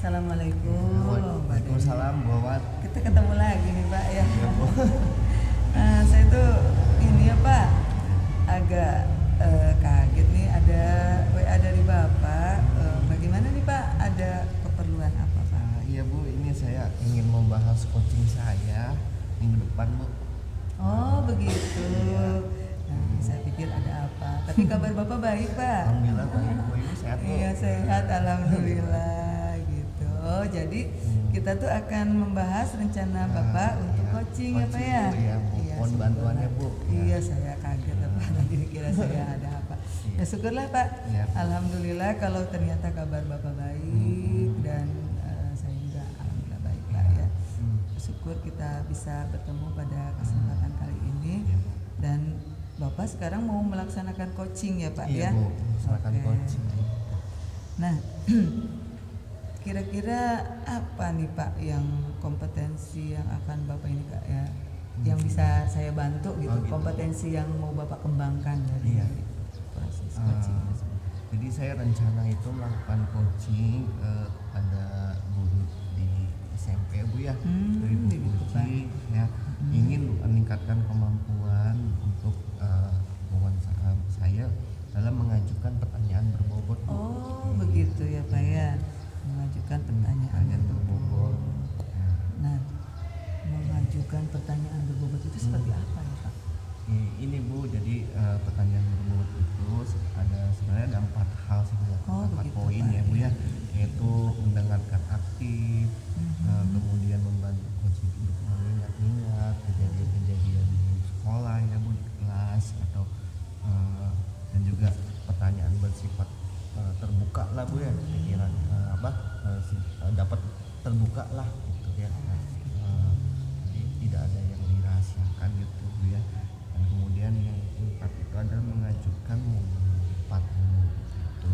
Assalamualaikum. Waalaikumsalam Bu Awat. Kita ketemu lagi nih Pak ya. Ya Bu. Saya tuh ini ya Pak, agak kaget nih, ada WA dari Bapak. Bagaimana nih Pak? Ada keperluan apa Pak? Iya Bu, ini saya ingin membahas coaching saya minggu depan Bu. Oh begitu. Nah, saya pikir ada apa. Tapi kabar Bapak baik Pak. Alhamdulillah baik Bu, Ibu sehat Bu. Iya sehat, alhamdulillah gitu. Oh jadi kita tuh akan membahas rencana Bapak untuk iya. coaching ya Pak ya. Coaching, Bu, ya, Bu. Iya, Mohon syukurlah. bantuannya, Bu. Iya saya kaget apa nanti dikira saya ada apa. Iya. Ya syukurlah Pak. Iya, Bu. Alhamdulillah kalau ternyata kabar Bapak baik, dan saya juga alhamdulillah baik Pak ya. Syukur kita bisa bertemu pada kesempatan kali ini. Iya, Bu. Dan Bapak sekarang mau melaksanakan coaching ya Pak Iya ya. Bu, silakan Oke. coaching. Nah, kira-kira apa nih Pak yang kompetensi yang akan Bapak ini Kak ya, yang bisa saya bantu gitu, Oh, gitu. kompetensi yang mau Bapak kembangkan dari Iya. proses coaching Ah, tersebut. jadi saya rencana itu melakukan coaching pada guru di SMP Bu ya, dari Bu begitu, Pak. coaching ya, ingin meningkatkan kemampuan untuk saya dalam mengajukan pertanyaan berbobot Bu. Oh begitu ya Pak ya, mengajukan pertanyaan berbobot. Nah, mengajukan pertanyaan berbobot itu seperti apa ya Pak? Ini Bu, jadi pertanyaan berbobot itu sebenarnya ada 4 hal sih Bu. Oh, 4 begitu, poin Pak. ya Bu ya, yaitu mendengarkan aktif, kemudian membantu coach untuk mengingat-ingat kejadian-kejadian di sekolah ya Bu, di kelas, atau dan juga pertanyaan bersifat terbuka lah Bu ya, pikiran dapat terbuka lah gitu ya. Jadi tidak ada yang dirahasiakan gitu Bu ya. Dan kemudian yang keempat itu adalah mengajukan empat gitu.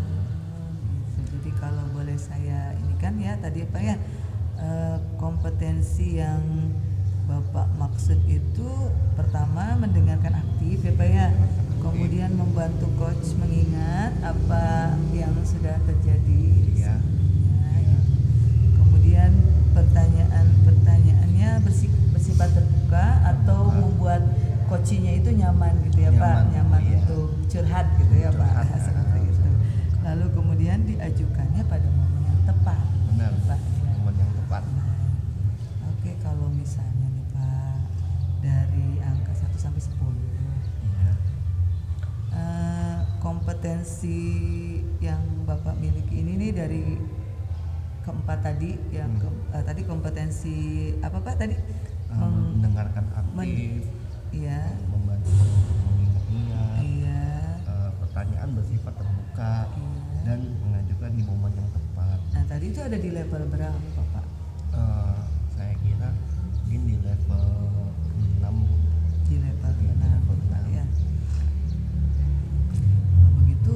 Jadi kalau boleh saya ini kan ya tadi apa ya, kompetensi yang Bapak maksud itu pertama mendengarkan aktif ya Pak ya, kemudian membantu coach mengingat apa yang sudah terjadi Iya. sebelumnya gitu. Kemudian pertanyaannya bersifat terbuka atau membuat coachingnya itu nyaman gitu ya Pak, nyaman iya. untuk curhat gitu ya Curhat, Pak, seperti itu. Lalu kemudian diajukannya pada momen yang tepat. Benar, Pak. Ya. momen yang tepat. Oke, kalau misalnya nih Pak, dari angka 1 sampai 10, Iya. kompetensi yang Bapak miliki ini nih dari keempat tadi yang tadi kompetensi apa Pak tadi? Mendengarkan aktif, Iya. membantu mengingat-ingat, Iya. pertanyaan bersifat terbuka, Iya. dan mengajukan di momen yang tepat. Nah, tadi itu ada di level berapa Pak? Saya kira mungkin di level 6. Di level Iya, di 6 level Pak 6. ya. Kalau begitu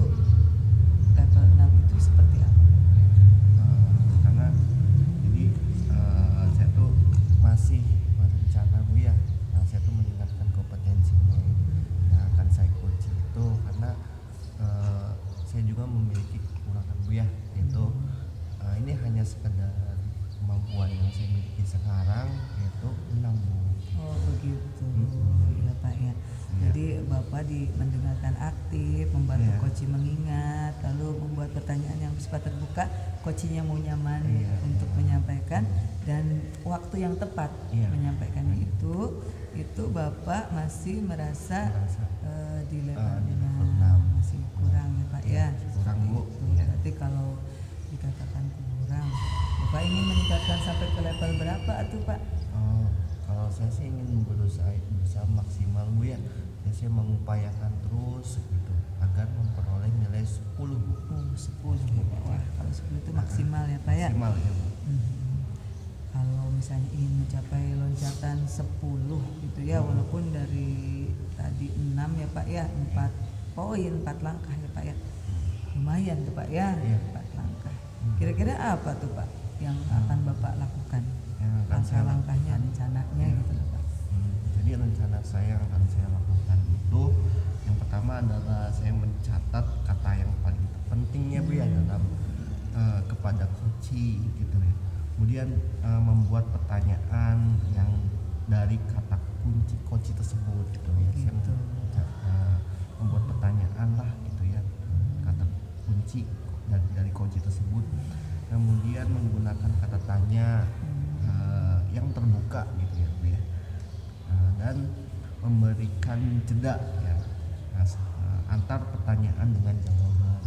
level 6 itu seperti apa? Karena jadi saya tuh masih berencana Bu ya. Nah, saya tuh meningkatkan kompetensinya yang akan saya coach itu karena saya juga memiliki kekurangan Bu ya, yaitu ini hanya sekedar kemampuan yang saya miliki sekarang, yaitu menambung. Oh begitu, ya Pak ya. Iya. Jadi Bapak mendengarkan aktif, membantu Iya. coach mengingat, lalu membuat pertanyaan yang bersifat terbuka, coachnya mau nyaman Iya. untuk menyampaikan dan waktu yang tepat Iya. menyampaikannya itu Bapak masih merasa di level Di level 6 6. masih kurang ya Pak ya. Kurang, Bu. Itu Iya. berarti kalau dikatakan kurang, Bapak ingin meningkatkan sampai ke level berapa tuh Pak? Kalau saya sih ingin berusaha maksimal Bu ya. Saya mengupayakan terus gitu agar memperoleh nilai 10 Bu. 10 ya Pak. Wah, kalau 10 itu maksimal ya Pak ya. Maksimal ya Bu. Kalau misalnya ingin mencapai loncatan 10 gitu ya, walaupun dari tadi 6 ya Pak ya, 4 poin, 4 langkah ya Pak ya. Lumayan tuh Pak ya, Iya. 4 langkah. Kira-kira apa tuh Pak yang akan Bapak lakukan? Yang akan saya Langkah-langkahnya, lakukan. rencananya Iya. gitu loh Pak. Jadi rencana saya yang akan saya lakukan itu yang pertama adalah saya mencatat kata yang paling pentingnya Bu ya dalam kepada coaching gitu ya. Kemudian membuat pertanyaan yang dari kata kunci coach tersebut gitu ya. Gitu. Saya membuat pertanyaan lah gitu ya, kata kunci dari coach tersebut. Kemudian menggunakan kata tanya yang terbuka gitu ya Bu ya. Dan memberikan jeda ya antar pertanyaan dengan jawaban.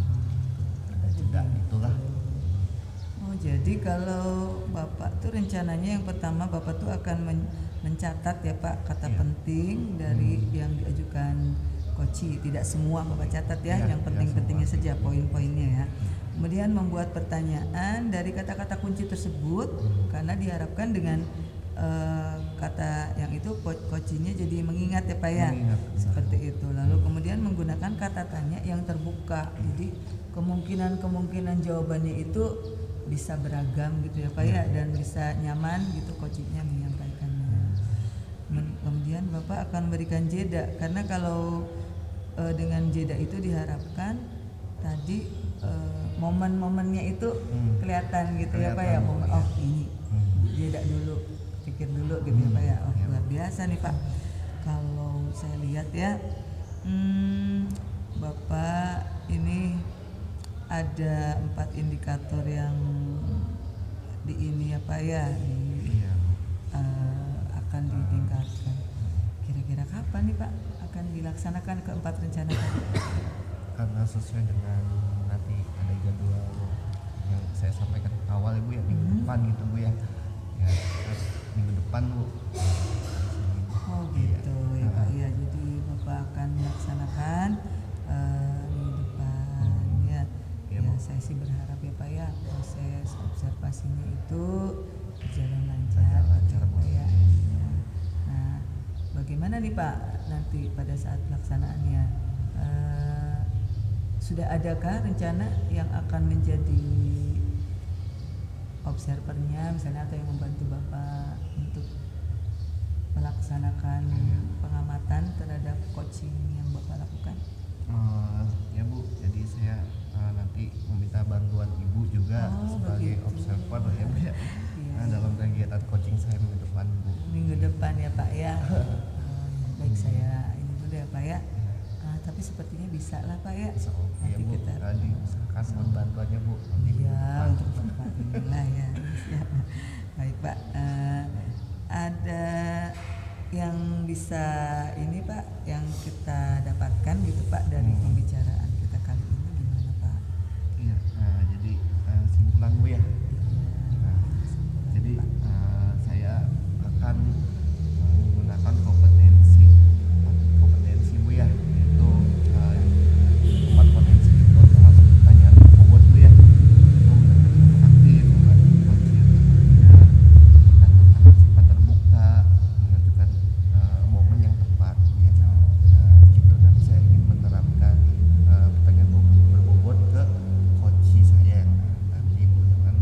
Ada jeda itulah. Oh jadi kalau Bapak tuh rencananya yang pertama Bapak tuh akan mencatat ya Pak kata Iya. penting dari yang diajukan coach. Tidak semua Bapak catat ya, Iya, yang tidak penting-pentingnya semua. saja poin-poinnya ya. Kemudian membuat pertanyaan dari kata-kata kunci tersebut karena diharapkan dengan kata yang itu coachnya jadi mengingat ya Pak ya. Mengingat. Seperti itu. Lalu kemudian menggunakan kata tanya yang terbuka. Jadi kemungkinan jawabannya itu bisa beragam gitu ya Pak ya, dan bisa nyaman gitu coachnya menyampaikannya. Kemudian Bapak akan memberikan jeda karena kalau dengan jeda itu diharapkan tadi momen-momennya itu kelihatan gitu ya Pak ya. Kelihatan, Momen Pak, ya. oh ini jeda dulu, pikir dulu gitu ya Pak ya. Oh Ya. luar biasa nih Pak. Kalau saya lihat ya, Bapak ini ada 4 indikator yang di ini ya Pak ya, Iya. akan ditingkatkan. Kira-kira kapan nih Pak akan dilaksanakan keempat rencana tadi? Karena sesuai dengan nanti ada jadwal yang saya sampaikan awal Ibu ya, minggu depan gitu Bu ya. Ya, minggu depan Bu. Oh gitu ya Pak ya. Jadi Bapak akan melaksanakan minggu depan ya. Iya, Ya Bu. saya sih berharap ya Pak ya proses observasinya itu berjalan lancar, Lancar, Bu. Pak ya. Ya. Nah, bagaimana nih Pak nanti pada saat pelaksanaannya? Sudah adakah rencana yang akan menjadi observernya misalnya atau yang membantu Bapak untuk melaksanakan pengamatan terhadap coaching yang Bapak lakukan? Ya Bu, jadi saya nanti meminta bantuan Ibu juga Oh, sebagai begitu. observer ya Bu ya. Iya. Dalam kegiatan coaching saya minggu depan Bu. Minggu depan ya Pak ya. Baik saya ini dulu ya Pak ya. Tapi sepertinya bisa lah Pak ya. Insya Allah ya Nanti Bu, kita diusahakan mohon bantuannya Bu. Nanti minggu iya depan. untuk Bapak inilah ya. Siap. Baik Pak. Ada yang bisa ini Pak yang kita dapatkan gitu Pak dari pembicaraan kita kali ini tenang Bu ya. Nah, jadi saya akan menggunakan kompetensi Bu ya, yaitu 4 potensi itu termasuk pertanyaan bobot Bu ya, itu mendengarkan aktif, membantu kunci ya, menanyakan sifat terbuka, mengajukan momen yang tepat ya. Gitu. Nanti saya ingin menerapkan pertanyaan berbobot ke kunci saya. Nanti Bu dengan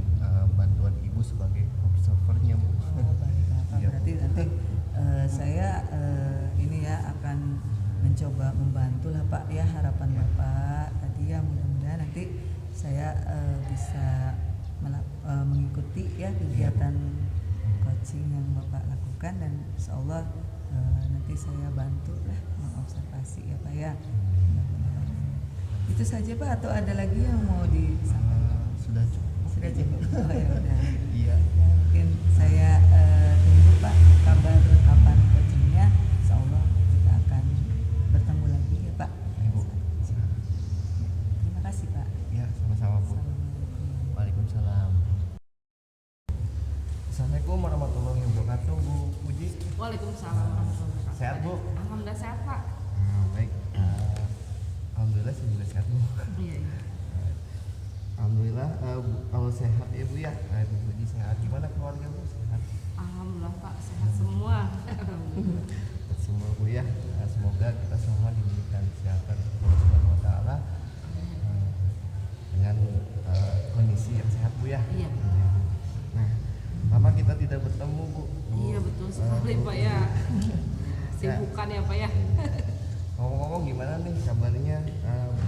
bantuan Ibu sebagai observernya Bu. Oh, baik Bapak. Iya, Bu. Berarti nanti saya ini ya akan mencoba membantu lah Pak ya, harapan Ya. Bapak tadi ya, mudah-mudahan nanti saya bisa mengikuti ya kegiatan coaching yang Bapak lakukan, dan insya Allah nanti saya bantu lah mengobservasi ya Pak ya. Mudah-mudahan. Itu saja Pak, atau ada lagi yang mau disampaikan? Sudah cukup. Sudah cukup. Oh ya udah. Iya. Ya, mungkin saya tunggu Pak kabar kapan coachingnya. Insya Allah kita akan bertemu lagi ya Pak. Ibu. Terima kasih Pak. Ya, sama-sama Bu. Assalamualaikum. Waalaikumsalam. Assalamualaikum warahmatullahi wabarakatuh Bu Puji. Waalaikumsalam warahmatullahi wabarakatuh. Sehat, Bu? Alhamdulillah sehat Pak. Baik. Alhamdulillah saya juga sehat Bu. Iya. Alhamdulillah kalau sehat ya Bu ya. Bu Puji sehat. Gimana keluarga Bu? Sehat. Alhamdulillah Pak sehat semua. Alhamdulillah. Semua Bu ya. Semoga kita semua diberikan kesehatan Allah Subhanahu wa taala dengan kondisi yang sehat Bu ya. Iya. Nah, lama kita tidak bertemu Bu. Iya betul sekali Pak ya. Sibukan ya Pak ya. Ngomong-ngomong gimana nih kabarnya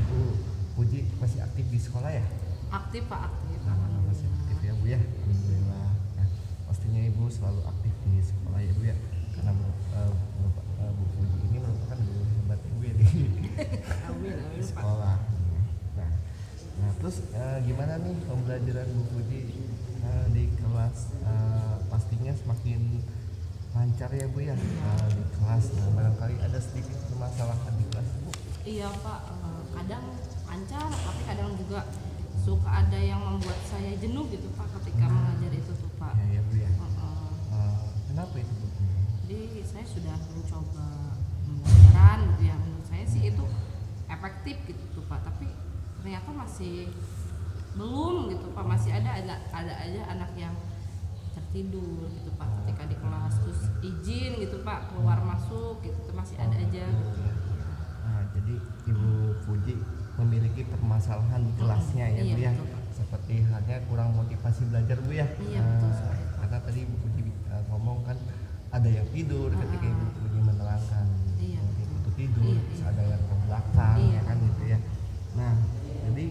Bu Puji, masih aktif di sekolah ya? Aktif Pak aktif. Masih aktif ya Bu ya, alhamdulillah. Nah, pastinya Ibu selalu aktif di sekolah ya Bu ya, karena Bu Puji ini merupakan guru hebat Ibu ya di Amin amin Pak. sekolah. Nah terus gimana nih pembelajaran Bu Puji di kelas? Pastinya semakin lancar ya Bu ya di kelas. Nah, barangkali ada sedikit permasalahan di kelas Bu. Iya Pak, kadang lancar tapi kadang juga suka ada yang membuat saya jenuh gitu Pak ketika mengajar itu tuh Pak. Ya Bu ya. Heeh. Kenapa itu Bu? Jadi saya sudah mencoba pembelajaran gitu ya, menurut saya sih itu efektif gitu tuh Pak, tapi ternyata masih belum gitu Pak, masih ada aja anak yang tertidur gitu Pak ketika di kelas, terus izin gitu Pak keluar masuk gitu masih ada aja gitu. Ya. Nah, jadi Ibu Puji memiliki permasalahan di kelasnya ya Iya, Bu ya. betul, Pak. Seperti halnya kurang motivasi belajar Bu ya. Iya, betul sekali, Pak. Karena tadi Ibu Puji ngomong kan ada yang tidur ketika Ibu Puji menerangkan. Iya, Ibu betul. itu tidur, Iya, terus iya. ada yang ke belakang Iya. ya kan gitu ya. Nah, jadi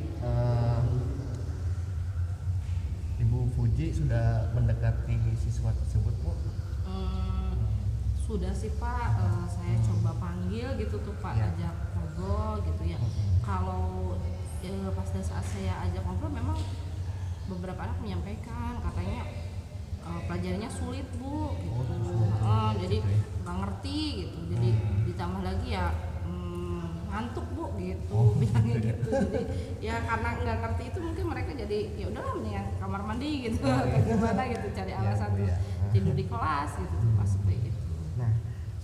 Ibu Puji sudah mendekati siswa tersebut Bu. Sudah sih Pak, saya coba panggil gitu tuh Pak, Ya. ajak ngobrol gitu ya. Kalau pas saat saya ajak ngobrol memang beberapa anak menyampaikan katanya pelajarannya sulit Bu gitu. Jadi nggak ngerti gitu. Jadi ditambah lagi ya ngantuk Bu gitu, bilangnya gitu. Jadi ya karena nggak ngerti itu mungkin mereka jadi ya udahlah mendingan kamar mandi gitu atau gimana gitu, cari alasan Bu, terus ya. tidur di kelas gitu Pak, seperti itu. Nah,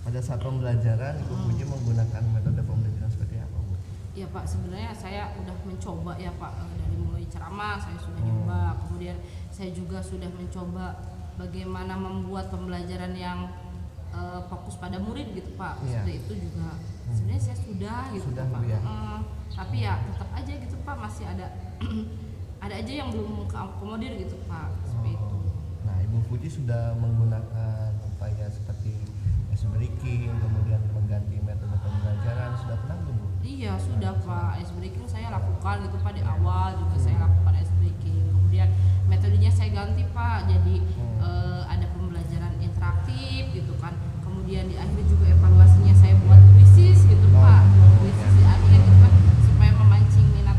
pada saat pembelajaran Ibu Puji menggunakan metode pembelajaran seperti apa Bu? Ya Pak, sebenarnya saya udah mencoba ya Pak, dari mulai ceramah saya sudah nyoba, kemudian saya juga sudah mencoba bagaimana membuat pembelajaran yang fokus pada murid gitu Pak. Iya. Seperti itu juga sebenarnya saya sudah gitu Sudah, Pak. Bu, ya? Tapi ya tetap aja gitu Pak, masih ada ada aja yang belum keakomodir gitu Pak. Seperti itu. Nah, Ibu Puji sudah menggunakan upaya seperti ice breaking, kemudian mengganti metode pembelajaran, sudah pernah belum Bu? Iya sudah Pak, ice breaking saya lakukan gitu Pak, di awal juga saya lakukan ice breaking. Kemudian metodenya saya ganti Pak, jadi ada pembelajaran interaktif gitu kan. Kemudian di akhir juga evaluasinya saya buat quizzes gitu Pak, quizzes di akhir gitu kan, supaya memancing minat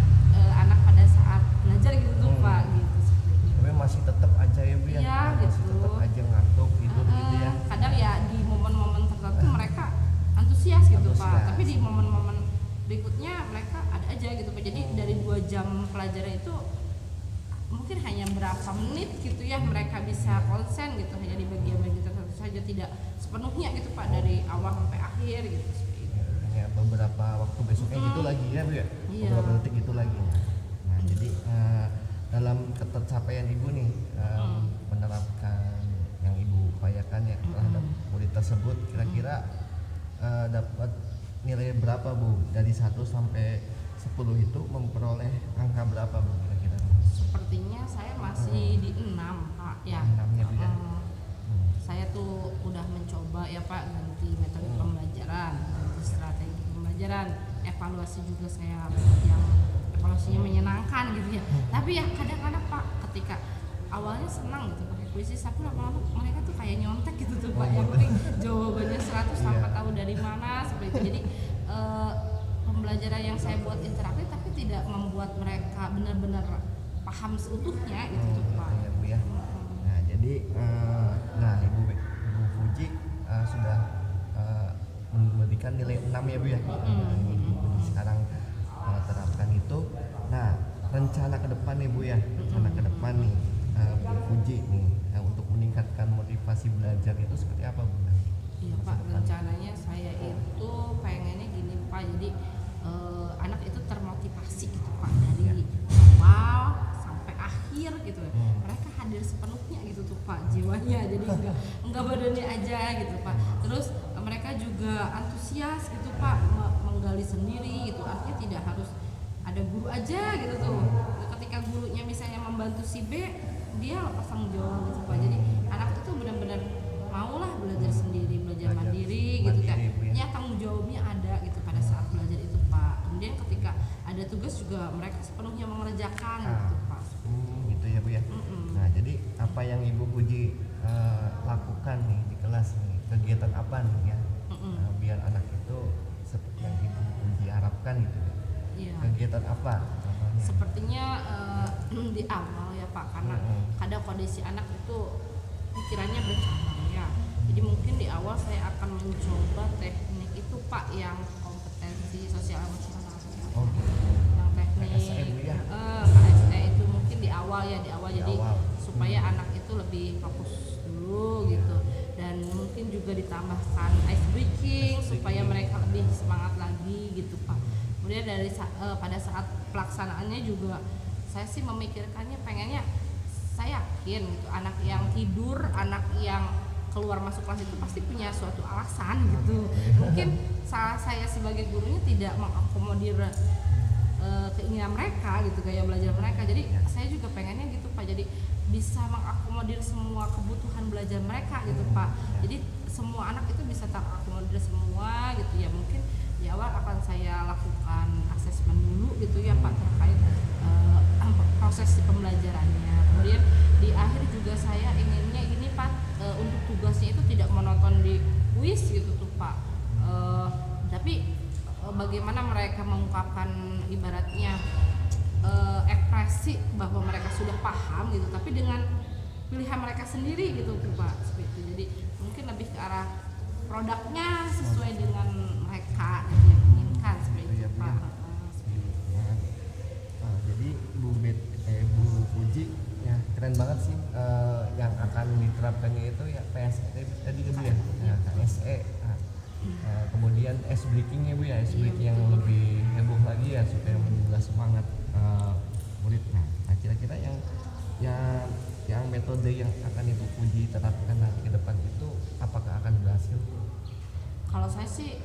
anak pada saat belajar gitu tuh Pak, gitu seperti itu. Tapi masih tetap aja ya Bu ya? Iya, Masih gitu. tetap aja ngantuk tidur gitu ya? Kadang ya di momen-momen tertentu mereka antusias gitu Pak, Antusias. tapi di momen-momen berikutnya mereka ada aja gitu Pak. Jadi dari 2 jam pelajaran itu mungkin hanya berapa menit gitu ya mereka bisa konsen gitu hanya di bagian-bagian tertentu saja, tidak sepenuhnya gitu Pak dari awal sampai akhir gitu seperti itu. Ya, beberapa waktu besoknya gitu lagi ya Bu ya, Iya. beberapa detik gitu lagi. Nah jadi dalam ketercapaian Ibu nih menerapkan yang Ibu upayakan ya terhadap murid tersebut, kira-kira dapat nilai berapa Bu? Dari 1 sampai 10 itu memperoleh angka berapa Bu kira-kira? Sepertinya saya masih di 6 Pak ya. 6-nya Bu ya. Saya tuh udah mencoba ya Pak ganti metode pembelajaran, ganti strategi pembelajaran, evaluasi juga saya buat yang evaluasinya menyenangkan gitu ya. Tapi ya kadang-kadang Pak ketika awalnya senang gitu pakai kuisis, tapi lama-lama mereka tuh kayak nyontek gitu tuh Pak. Yang penting jawabannya 100 tanpa tahu dari mana seperti itu. Jadi pembelajaran yang saya buat interaktif tapi tidak membuat mereka benar-benar paham seutuhnya gitu tuh Pak. Ya Bu ya. Nah jadi nah Ibu Fuji sudah memberikan nilai 6 ya Bu ya. Sekarang terapkan itu. Nah rencana ke depan nih Bu ya, rencana ke depan nih Bu Fuji nih untuk meningkatkan motivasi belajar itu seperti apa Bu? Iya Pak, rencananya saya itu pengennya gini Pak, jadi anak itu termotivasi gitu Pak dari awal sampai akhir gitu. Mereka hadir sepenuhnya gitu tuh Pak jiwanya, jadi enggak badannya aja gitu Pak. Terus mereka juga antusias gitu Pak menggali sendiri gitu, artinya tidak harus ada guru aja gitu tuh. Ketika gurunya misalnya membantu si B, dia lepas tanggung jawab gitu Pak. Jadi anak itu tuh benar-benar maulah belajar sendiri, belajar mandiri gitu kan. Ya tanggung jawabnya ada gitu pada saat belajar itu Pak. Kemudian ketika ada tugas juga mereka sepenuhnya mengerjakan gitu Pak. Gitu ya Bu ya. Nah jadi apa yang Ibu Puji lakukan nih di kelas nih, kegiatan apa nih ya biar anak itu seperti yang Ibu Puji harapkan gitu ya. Iya. Kegiatan apa contohnya? Sepertinya di awal ya Pak, karena kadang kondisi anak itu pikirannya bercabang ya. Jadi mungkin di awal saya akan mencoba teknik itu Pak yang kompetensi sosial emosional. Yang teknik KSE Bu ya? KSE itu mungkin di awal ya, jadi awal. supaya anak itu lebih fokus dulu gitu. Dan mungkin juga ditambahkan ice breaking supaya mereka lebih semangat lagi gitu Pak. Kemudian dari pada saat pelaksanaannya juga saya sih memikirkannya pengennya, saya yakin gitu anak yang tidur, anak yang keluar masuk kelas itu pasti punya suatu alasan gitu. Mungkin salah saya sebagai gurunya tidak mengakomodir keinginan mereka gitu, gaya belajar mereka. Jadi saya juga pengennya gitu Pak, jadi bisa mengakomodir semua kebutuhan belajar mereka gitu Pak. Jadi semua anak itu bisa terakomodir semua gitu ya. Mungkin di awal akan saya lakukan asesmen dulu gitu ya Pak terkait proses pembelajarannya. Kemudian di akhir juga saya inginnya ini Pak untuk tugasnya itu tidak monoton di kuis gitu tuh Pak. Tapi bagaimana mereka mengungkapkan ibaratnya ekspresi bahwa mereka sudah paham gitu, tapi dengan pilihan mereka sendiri gitu tuh Pak. Seperti itu. Jadi mungkin lebih ke arah produknya sesuai dengan mereka gitu yang inginkan seperti itu Pak. Jadi Bu Puji ya keren banget sih yang akan diterapkannya itu ya PSE tadi Bu ya, KSE. Kemudian ice breakingnya Bu ya, ice breaking yang lebih heboh lagi ya supaya menambah semangat murid. Nah kira-kira yang metode yang akan Ibu Puji terapkan nanti ke depan itu apakah akan berhasil? Kalau saya sih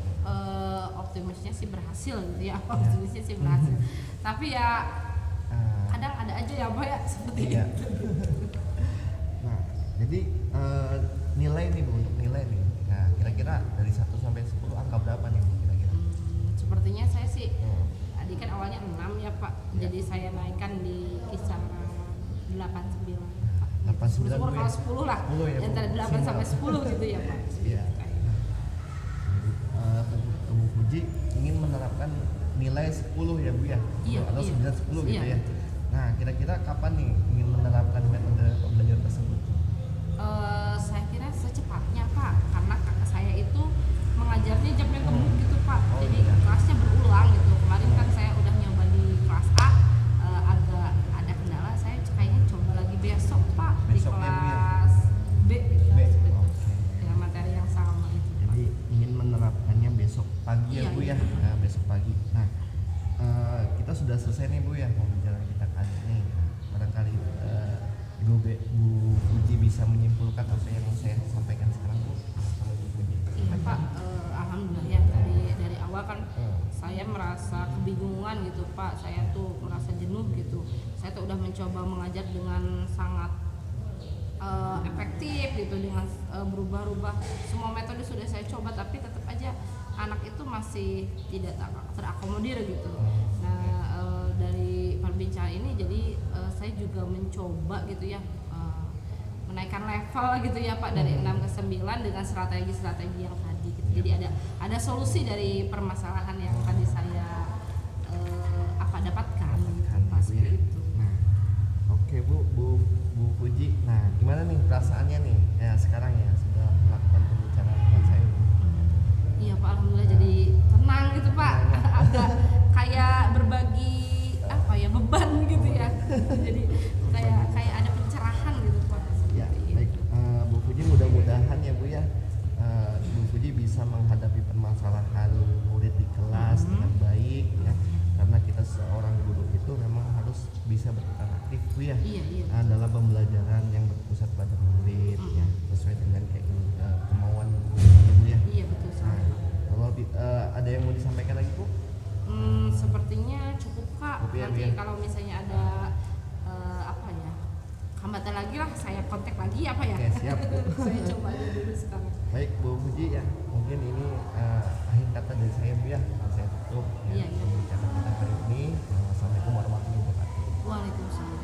optimisnya sih berhasil gitu ya, optimisnya sih berhasil. Tapi ya kadang ada aja ya Pak ya seperti itu. Nah jadi nilai nih Bu, untuk nilai nih. Nah kira-kira dari 1 sampai 10 angka berapa nih Bu kira-kira? Sepertinya saya sih tadi kan awalnya 6 ya Pak. Jadi saya naikkan di kisaran 89 Pak. 89 syukur Bu kalau ya? 10 lah. 10 ya, Bu. Antara 8 sampai 10 gitu ya Pak. Iya. Bu Puji ingin menerapkan nilai 10 ya Bu ya? Iya, atau 9-10 gitu iya. ya? Nah kira-kira kapan nih ingin menerapkan metode pembelajaran tersebut? Saya kira secepatnya Pak, karena kakak saya itu mengajarnya jamnya gemuk gitu Pak. Jadi kelasnya berulang gitu. Kemarin kan saya udah nyoba di kelas A, agak ada kendala, saya kayaknya besok pagi ya Iya, Bu iya. ya. Nah, besok pagi. Nah, kita sudah selesai nih Bu ya pembicaraan kita kali ini. Nah, barangkali Bu Puji bisa menyimpulkan apa yang saya sampaikan sekarang Bu. Sama Bu Puji. Iya Pak, alhamdulillah ya dari awal kan saya merasa kebingungan gitu Pak, saya tuh merasa jenuh gitu. Saya tuh udah mencoba mengajar dengan sangat efektif gitu, dengan berubah-ubah semua metode sudah saya coba, tapi tetap aja anak itu masih tidak terakomodir gitu. Nah dari perbincangan ini jadi saya juga mencoba gitu ya, menaikkan level gitu ya Pak, dari 6 ke 9 dengan strategi-strategi yang tadi gitu. Jadi ada solusi dari permasalahan yang tadi saya dapatkan Pak, Bu ya. seperti itu. Nah, oke Bu Puji. Nah, gimana nih perasaannya nih? Ya sekarang ya sudah melakukan pembicaraan dengan saya Bu. Iya Pak, alhamdulillah jadi tenang gitu Pak, agak kayak berbagi beban gitu ya. Jadi kayak ada pencerahan gitu Pak. Ya, Seperti baik. itu. Bu Puji mudah-mudahan ya Bu ya, Bu Puji bisa menghadapi permasalahan murid di kelas dengan baik ya. Karena kita seorang guru itu memang harus bisa berperan aktif Bu ya. Iya. Dalam pembelajaran yang berpusat pada murid ya, sesuai dengan kemauan muridnya Bu ya. Iya betul sekali Pak. Kalau ada yang mau disampaikan lagi Bu? Sepertinya cukup Kak. Cukup ya, Nanti Bu ya. kalau misalnya ada hambatan lagi lah, saya kontak lagi apa ya. Oke, siap Bu. Saya coba aja dulu sekarang. Baik Bu Puji ya, mungkin ini akhir kata dari saya Bu ya, saya tutup Iya. pembicaraan kita hari ini. Assalamualaikum warahmatullahi wabarakatuh. Waalaikumsalam.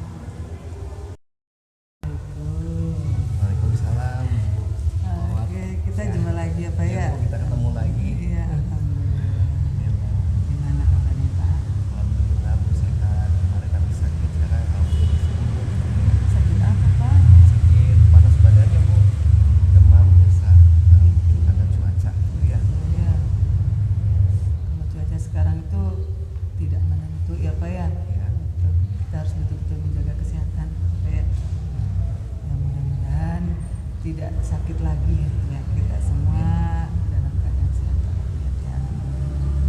Waalaikumsalam Bu. Oke, kita jumpa lagi ya Pak ya. Bu, kita ketemu lagi. Iya, alhamdulillah. Ya, Bu. Gimana kabarnya Pak? Alhamdulillah Bu sehat. Kemarin kami sakit, sekarang alhamdulillah sembuh. Sakit apa Pak? Sakit panas badannya Bu, demam bisa karena cuaca Bu ya. Iya. Kalau cuaca sekarang itu tidak menentu ya Pak ya. Ya. Betul. Kita harus betul-betul menjaga kesehatan Pak ya. Ya mudah-mudahan tidak sakit lagi ya kita semua dalam keadaan sehat walafiat ya.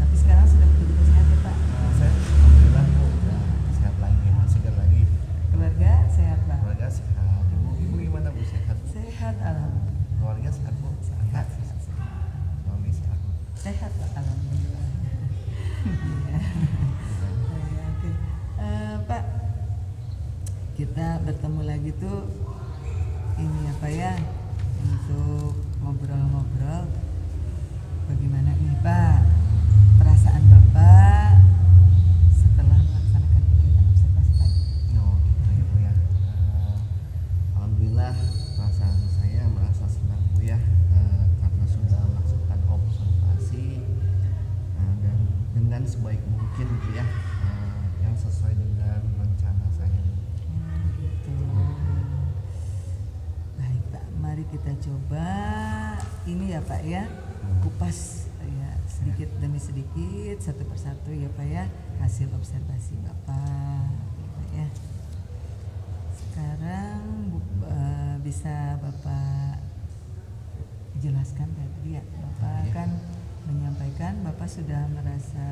Tapi sekarang sudah betul-betul sehat ya Pak. Saya alhamdulillah Bu udah sehat lagi, segar lagi. Keluarga sehat Pak. Keluarga sehat. Ibu gimana Bu, sehat Bu? Sehat alhamdulillah. Keluarga sehat Bu? Sehat. Suami sehat Bu? Sehat Pak alhamdulillah. Iya. Oke. Pak, kita bertemu lagi tuh ini apa ya, untuk ngobrol-ngobrol bagaimana nih Pak perasaan Bapak setelah melaksanakan kegiatan observasi tadi. Oh gitu ya Bu ya. Alhamdulillah perasaan saya merasa senang Bu ya, karena sudah melakukan observasi dan dengan sebaik mungkin Bu ya, yang sesuai dengan rencana saya. Gitu. Baik Pak, mari kita coba ini ya Pak ya, kupas ya sedikit demi sedikit, satu persatu ya Pak ya, hasil observasi Bapak ya, Pak ya. Sekarang bisa Bapak jelaskan tadi ya, Bapak kan menyampaikan Bapak sudah merasa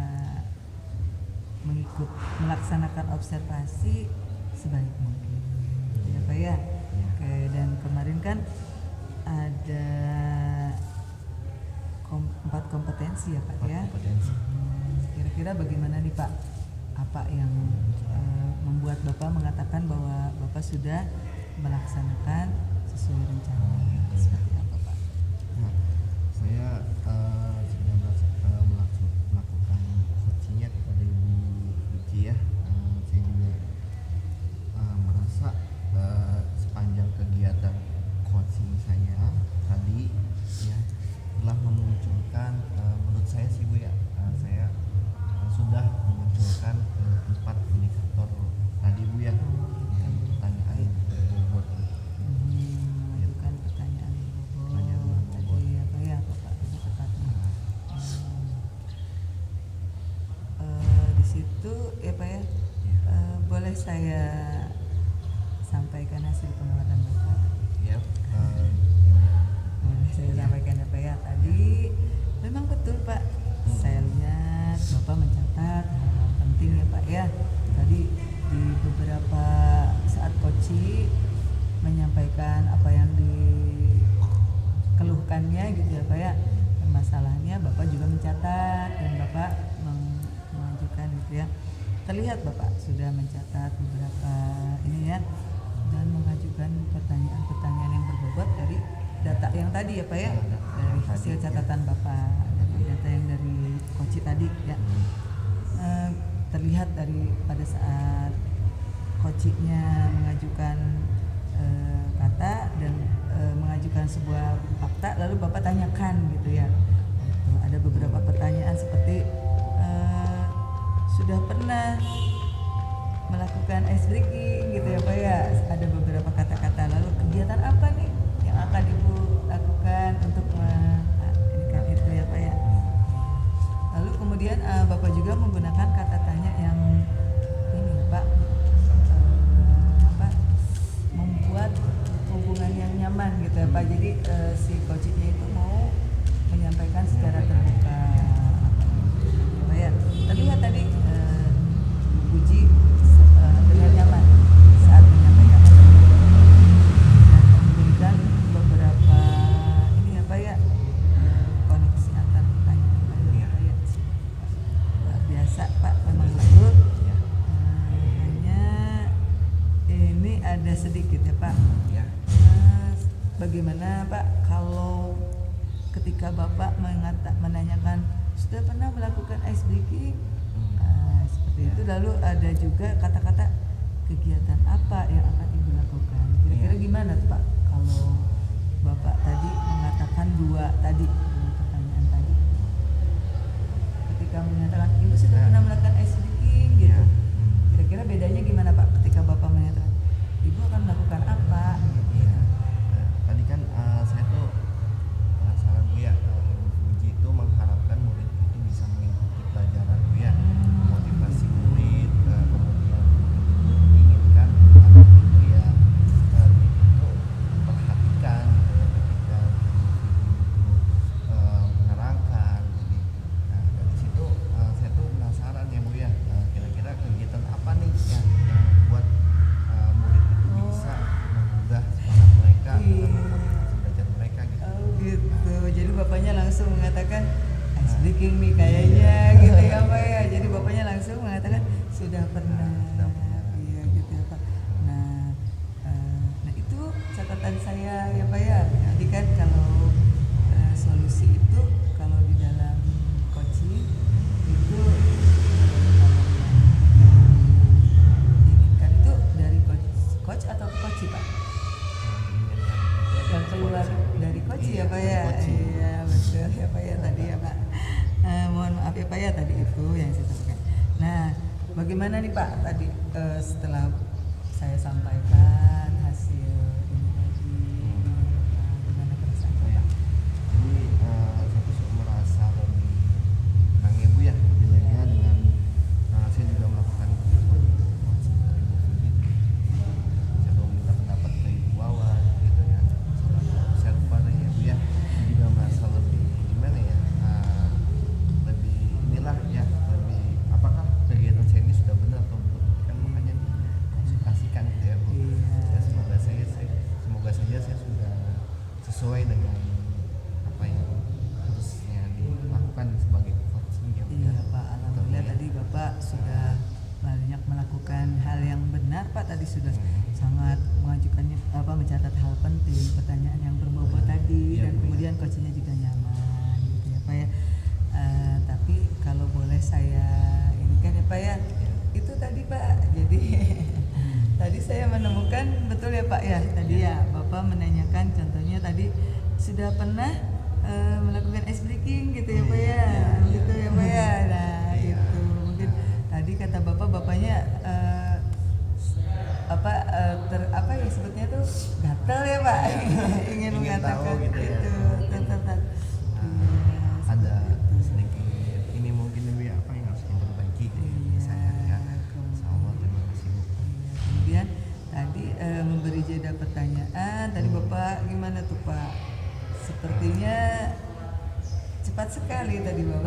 melaksanakan observasi sebaik mungkin ya Pak ya. Oke, dan kemarin kan ada 4 kompetensi ya Pak ya. Kompetensi. Kira-kira bagaimana nih Pak, apa yang membuat Bapak mengatakan bahwa Bapak sudah melaksanakan sesuai rencana? Seperti apa Pak? Nah, saya sudah melakukan coachingnya kepada Ibu Puji ya. Saya juga merasa sepanjang kegiatan coaching saya tadi ya telah memunculkan, menurut saya sih Bu ya, saya sudah memunculkan 4 indikator tadi Bu ya, yang pertanyaan bobot. Mengajukan pertanyaan bobot tadi apa ya Bapak lebih tepatnya. Di situ ya Pak ya, boleh saya sampaikan hasil pengamatan Bapak? Ya, gimana? Boleh saya sampaikan ya Pak ya, tadi memang betul Pak, koci menyampaikan apa yang dikeluhkannya gitu ya Pak ya, masalahnya Bapak juga mencatat dan Bapak mengajukan gitu ya. Terlihat Bapak sudah mencatat beberapa ini ya dan mengajukan pertanyaan-pertanyaan yang berbobot dari data yang tadi ya Pak ya, dari hasil catatan Bapak, dari data yang dari koci tadi ya. Terlihat dari pada saat kocinya mengajukan kata dan mengajukan sebuah fakta, lalu Bapak tanyakan gitu ya. Gitu. Ada beberapa pertanyaan seperti sudah pernah melakukan ice breaking gitu ya Pak ya. Ada beberapa kata-kata, lalu kegiatan apa nih yang akan Ibu lakukan untuk meningkatkan itu ya Pak ya. Lalu kemudian Bapak juga menggunakan kata tanya yang ini Pak, membuat hubungan yang nyaman gitu ya Pak. Jadi si coachnya itu mau menyampaikan secara terbuka Pak ya. Terlihat tadi Puji dengan nyaman saat menyampaikan dan memberikan beberapa ini ya Pak ya, koneksi antar pertanyaan ya Pak ya. Luar biasa Pak, memang betul. Hanya ini ada sedikit ya Pak. Bagaimana Pak kalau ketika Bapak menanyakan sudah pernah melakukan ice breaking, seperti itu, lalu ada juga kata-kata kegiatan apa yang akan Ibu lakukan, kira-kira gimana tuh Pak kalau Bapak tadi mengatakan dua pertanyaan tadi, ketika menyatakan Ibu sudah pernah melakukan ice breaking gitu, kira-kira bedanya gimana Pak ketika Bapak menyatakan Ibu akan melakukan apa gitu ya. Tadi kan saya tuh penasaran Bu ya, Ibu Puji itu mengharapkan murid itu bisa mengikuti pelajaran Bu ya, motivasi murid, kemudian menginginkan anak itu ya itu memperhatikan gitu ya, ketika itu menerangkan. Jadi dari situ saya tuh penasaran ya Bu ya, kira-kira kegiatan apa nih ya yang buat murid itu bisa menggugah semangat mereka dalam motivasi belajar mereka gitu. Oh gitu, jadi Bapaknya langsung mengatakan ice breaking nih kayaknya gitu ya Pak ya. Jadi Bapaknya langsung mengatakan sudah pernah. Iya gitu ya Pak. Nah itu catatan saya ya Pak ya. Jadi kan kalau solusi itu kalau di dalam coaching itu kalau yang diinginkan itu dari coach atau coach Pak? Yang keluar dari coach ya Pak ya. Iya betul ya Pak ya tadi ya Pak. Mohon maaf ya Pak ya tadi itu yang saya sampaikan. Nah bagaimana nih Pak tadi setelah saya sampaikan hasil ini tadi, gimana perasaan Bapak? Jadi saya tuh merasa lebih tenang ya Bu ya, lebih lega dengan saya juga melakukan coaching dari Bu Puji. Saya tuh minta pendapat dari Bu Wawan gitu ya, saya lupa deh ya Bu ya. Saya juga merasa lebih gimana ya, lebih inilah ya, lebih apakah kegiatan saya ini sudah benar atau belum, kan makanya konsultasikan gitu ya Bu. Ya, semoga saja saya sudah sesuai dengan apa yang harusnya dilakukan sebagai coaching ya Bu ya. Iya Pak, alhamdulillah tadi Bapak sudah banyak melakukan hal yang benar Pak, tadi sudah sangat mengajukannya mencatat hal penting, pertanyaan yang berbobot tadi, Iya, dan Bu, kemudian coachnya juga nyaman gitu ya Pak ya. Tapi kalau boleh saya ini kan ya Pak ya, itu tadi Pak, jadi tadi saya menemukan betul ya Pak ya, tadi ya Bapak menanyakan contohnya tadi sudah pernah melakukan ice breaking gitu ya Pak ya, gitu ya Pak ya. Nah itu mungkin tadi kata Bapaknya apa ya sebetulnya tuh gatel ya Pak, ingin mengatakan tahu gitu ya. itu Ada sedikit ini mungkin Bu ya, apa yang harus diperbaiki dari saya ya. Insyaallah, terima kasih Bu. Kemudian tadi memberi jeda pertanyaan tadi Bapak gimana tuh Pak? Sepertinya cepat sekali tadi Bapak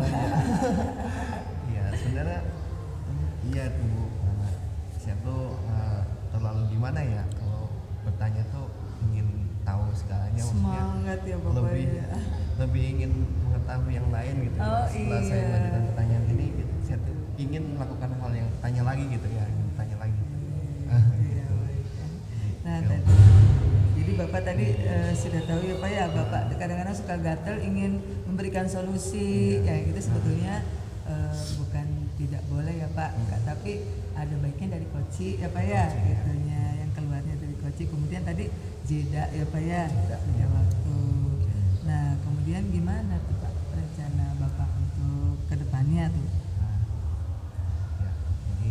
tahu yang lain gitu. Oh, Setelah iya. saya mengajukan pertanyaan ini, gitu, saya tuh ingin melakukan hal yang tanya lagi gitu ya, ingin tanya lagi. Iya, Gitu. baik. Nah, Jadi, tadi, jadi Bapak tadi sudah tahu ya Pak ya, Bapak kadang-kadang suka gatel ingin memberikan solusi, ya itu sebetulnya bukan tidak boleh ya Pak, tapi ada baiknya dari koci ya Pak ya, Koci, ya. gitunya yang keluarnya dari koci. Kemudian tadi jeda ya Pak ya, Jeda. jeda waktu. Nah, kemudian gimana tuh Pak rencana Bapak untuk kedepannya tuh? Nah, ya, jadi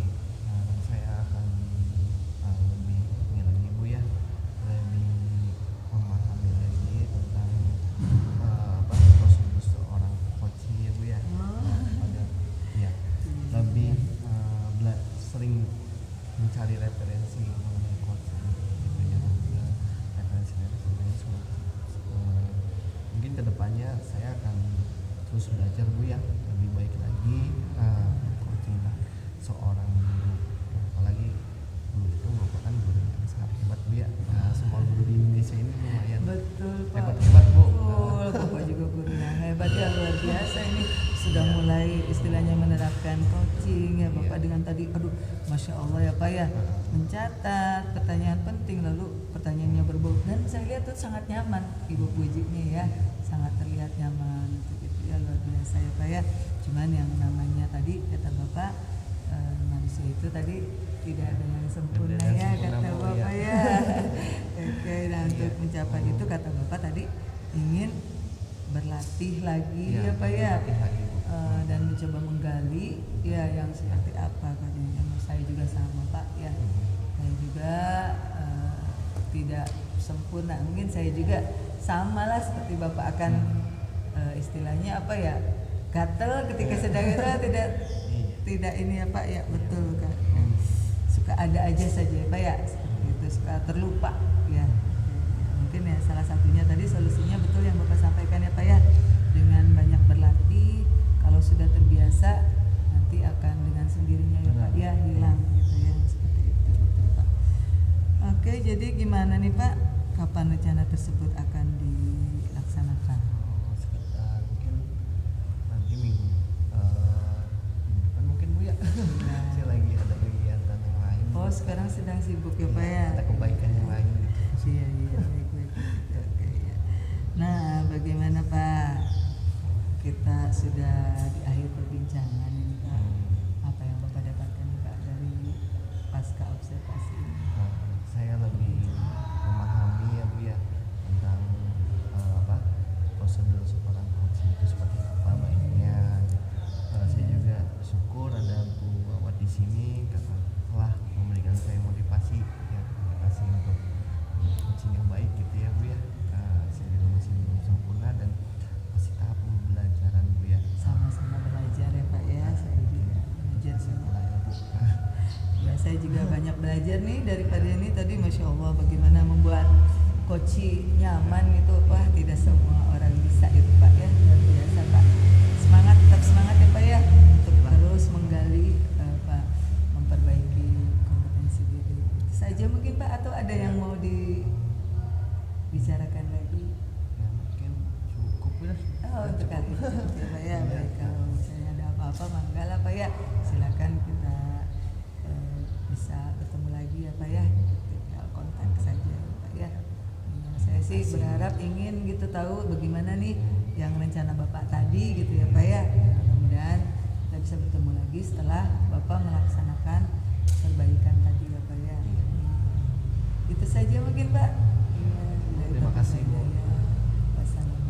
saya akan lebih ini lagi Bu ya, lebih memahami lagi tentang prosedur seorang coaching ya Bu ya. Pada ya lebih sering mencari referensi mengenai coaching gitu ya, referensi mungkin kedepannya saya akan terus belajar Bu ya, lebih baik lagi coaching seorang guru, apalagi guru itu merupakan guru yang sangat hebat Bu ya. Semua guru di Indonesia ini lumayan Betul Pak. hebat Bu. Betul, Bapak juga guru yang hebat ya, luar biasa ini sudah mulai istilahnya menerapkan coaching ya Bapak dengan tadi, aduh Masya Allah ya Pak ya, mencatat pertanyaan penting lalu pertanyaannya berbau dan saya lihat tuh sangat nyaman Ibu pujinya ya, sangat terlihat nyaman gitu ya, luar biasa ya Pak ya. Cuman yang namanya tadi kata Bapak manusia itu tadi tidak ada yang sempurna Tidak ada ya yang sempurna, kata Bu, Bapak ya. ya. Oke, nah untuk mencapai itu kata Bapak tadi ingin berlatih lagi Iya, ya Pak ya. berlatih lagi, Bu. Dan mencoba menggali ya yang seperti apa katanya. Saya juga sama Pak ya. Saya juga tidak sempurna. Mungkin saya juga sama lah seperti Bapak akan istilahnya apa ya, gatel ketika sedang itu tidak ini ya Pak ya, betul kan. Suka ada aja saja ya Pak ya, seperti itu, suka terlupa ya. Mungkin ya salah satunya tadi solusinya betul yang Bapak sampaikan ya Pak ya, dengan banyak berlatih, kalau sudah terbiasa nanti akan dengan sendirinya ya Pak ya hilang gitu ya, seperti itu betul Pak. Oke, jadi gimana nih Pak, kapan rencana tersebut akan dilaksanakan? Sekitar mungkin nanti minggu depan mungkin Bu ya. Saya lagi ada kegiatan yang lain. Oh, sekarang sedang sibuk ya Pak ya. Ada kebaikan yang lain gitu. Iya, baik. Oke ya. Nah, bagaimana Pak? Kita sudah di akhir perbincangan ini Pak. Apa yang Bapak dapatkan nih Pak dari pasca observasi ini? Saya lebih memahami ya Bu ya tentang prosedur seorang coaching itu seperti apa baiknya. Saya juga syukur ada Bu Awat di sini karena telah memberikan saya motivasi untuk coaching yang baik gitu ya Bu ya. Saya juga masih belum sempurna dan masih tahap pembelajaran Bu ya. Sama-sama belajar ya Pak ya. Saya juga belajar Saya ya Bu. Ya, saya juga banyak belajar nih daripada ini tadi, Masya Allah bagaimana membuat coach nyaman gitu. Wah, tidak semua orang bisa itu Pak ya, luar biasa Pak. Semangat, tetap semangat ya Pak ya untuk terus menggali Pak, memperbaiki kompetensi diri. Itu saja mungkin Pak, atau ada yang mau dibicarakan lagi? Ya mungkin cukup ya. Oh, untuk kali ini cukup ya Pak ya. Baik, kalau misalnya ada apa-apa mangga lah Pak ya, silakan kita bisa bertemu lagi ya Pak ya, tinggal kontak saja ya Pak ya. Ya, saya sih berharap ingin gitu tahu bagaimana nih yang rencana Bapak tadi gitu ya Pak ya. Mudah-mudahan kita bisa bertemu lagi setelah Bapak melaksanakan perbaikan tadi ya Pak ya. Itu saja mungkin Pak. Ya, Terima kasih, Bu. Wassalamualaikum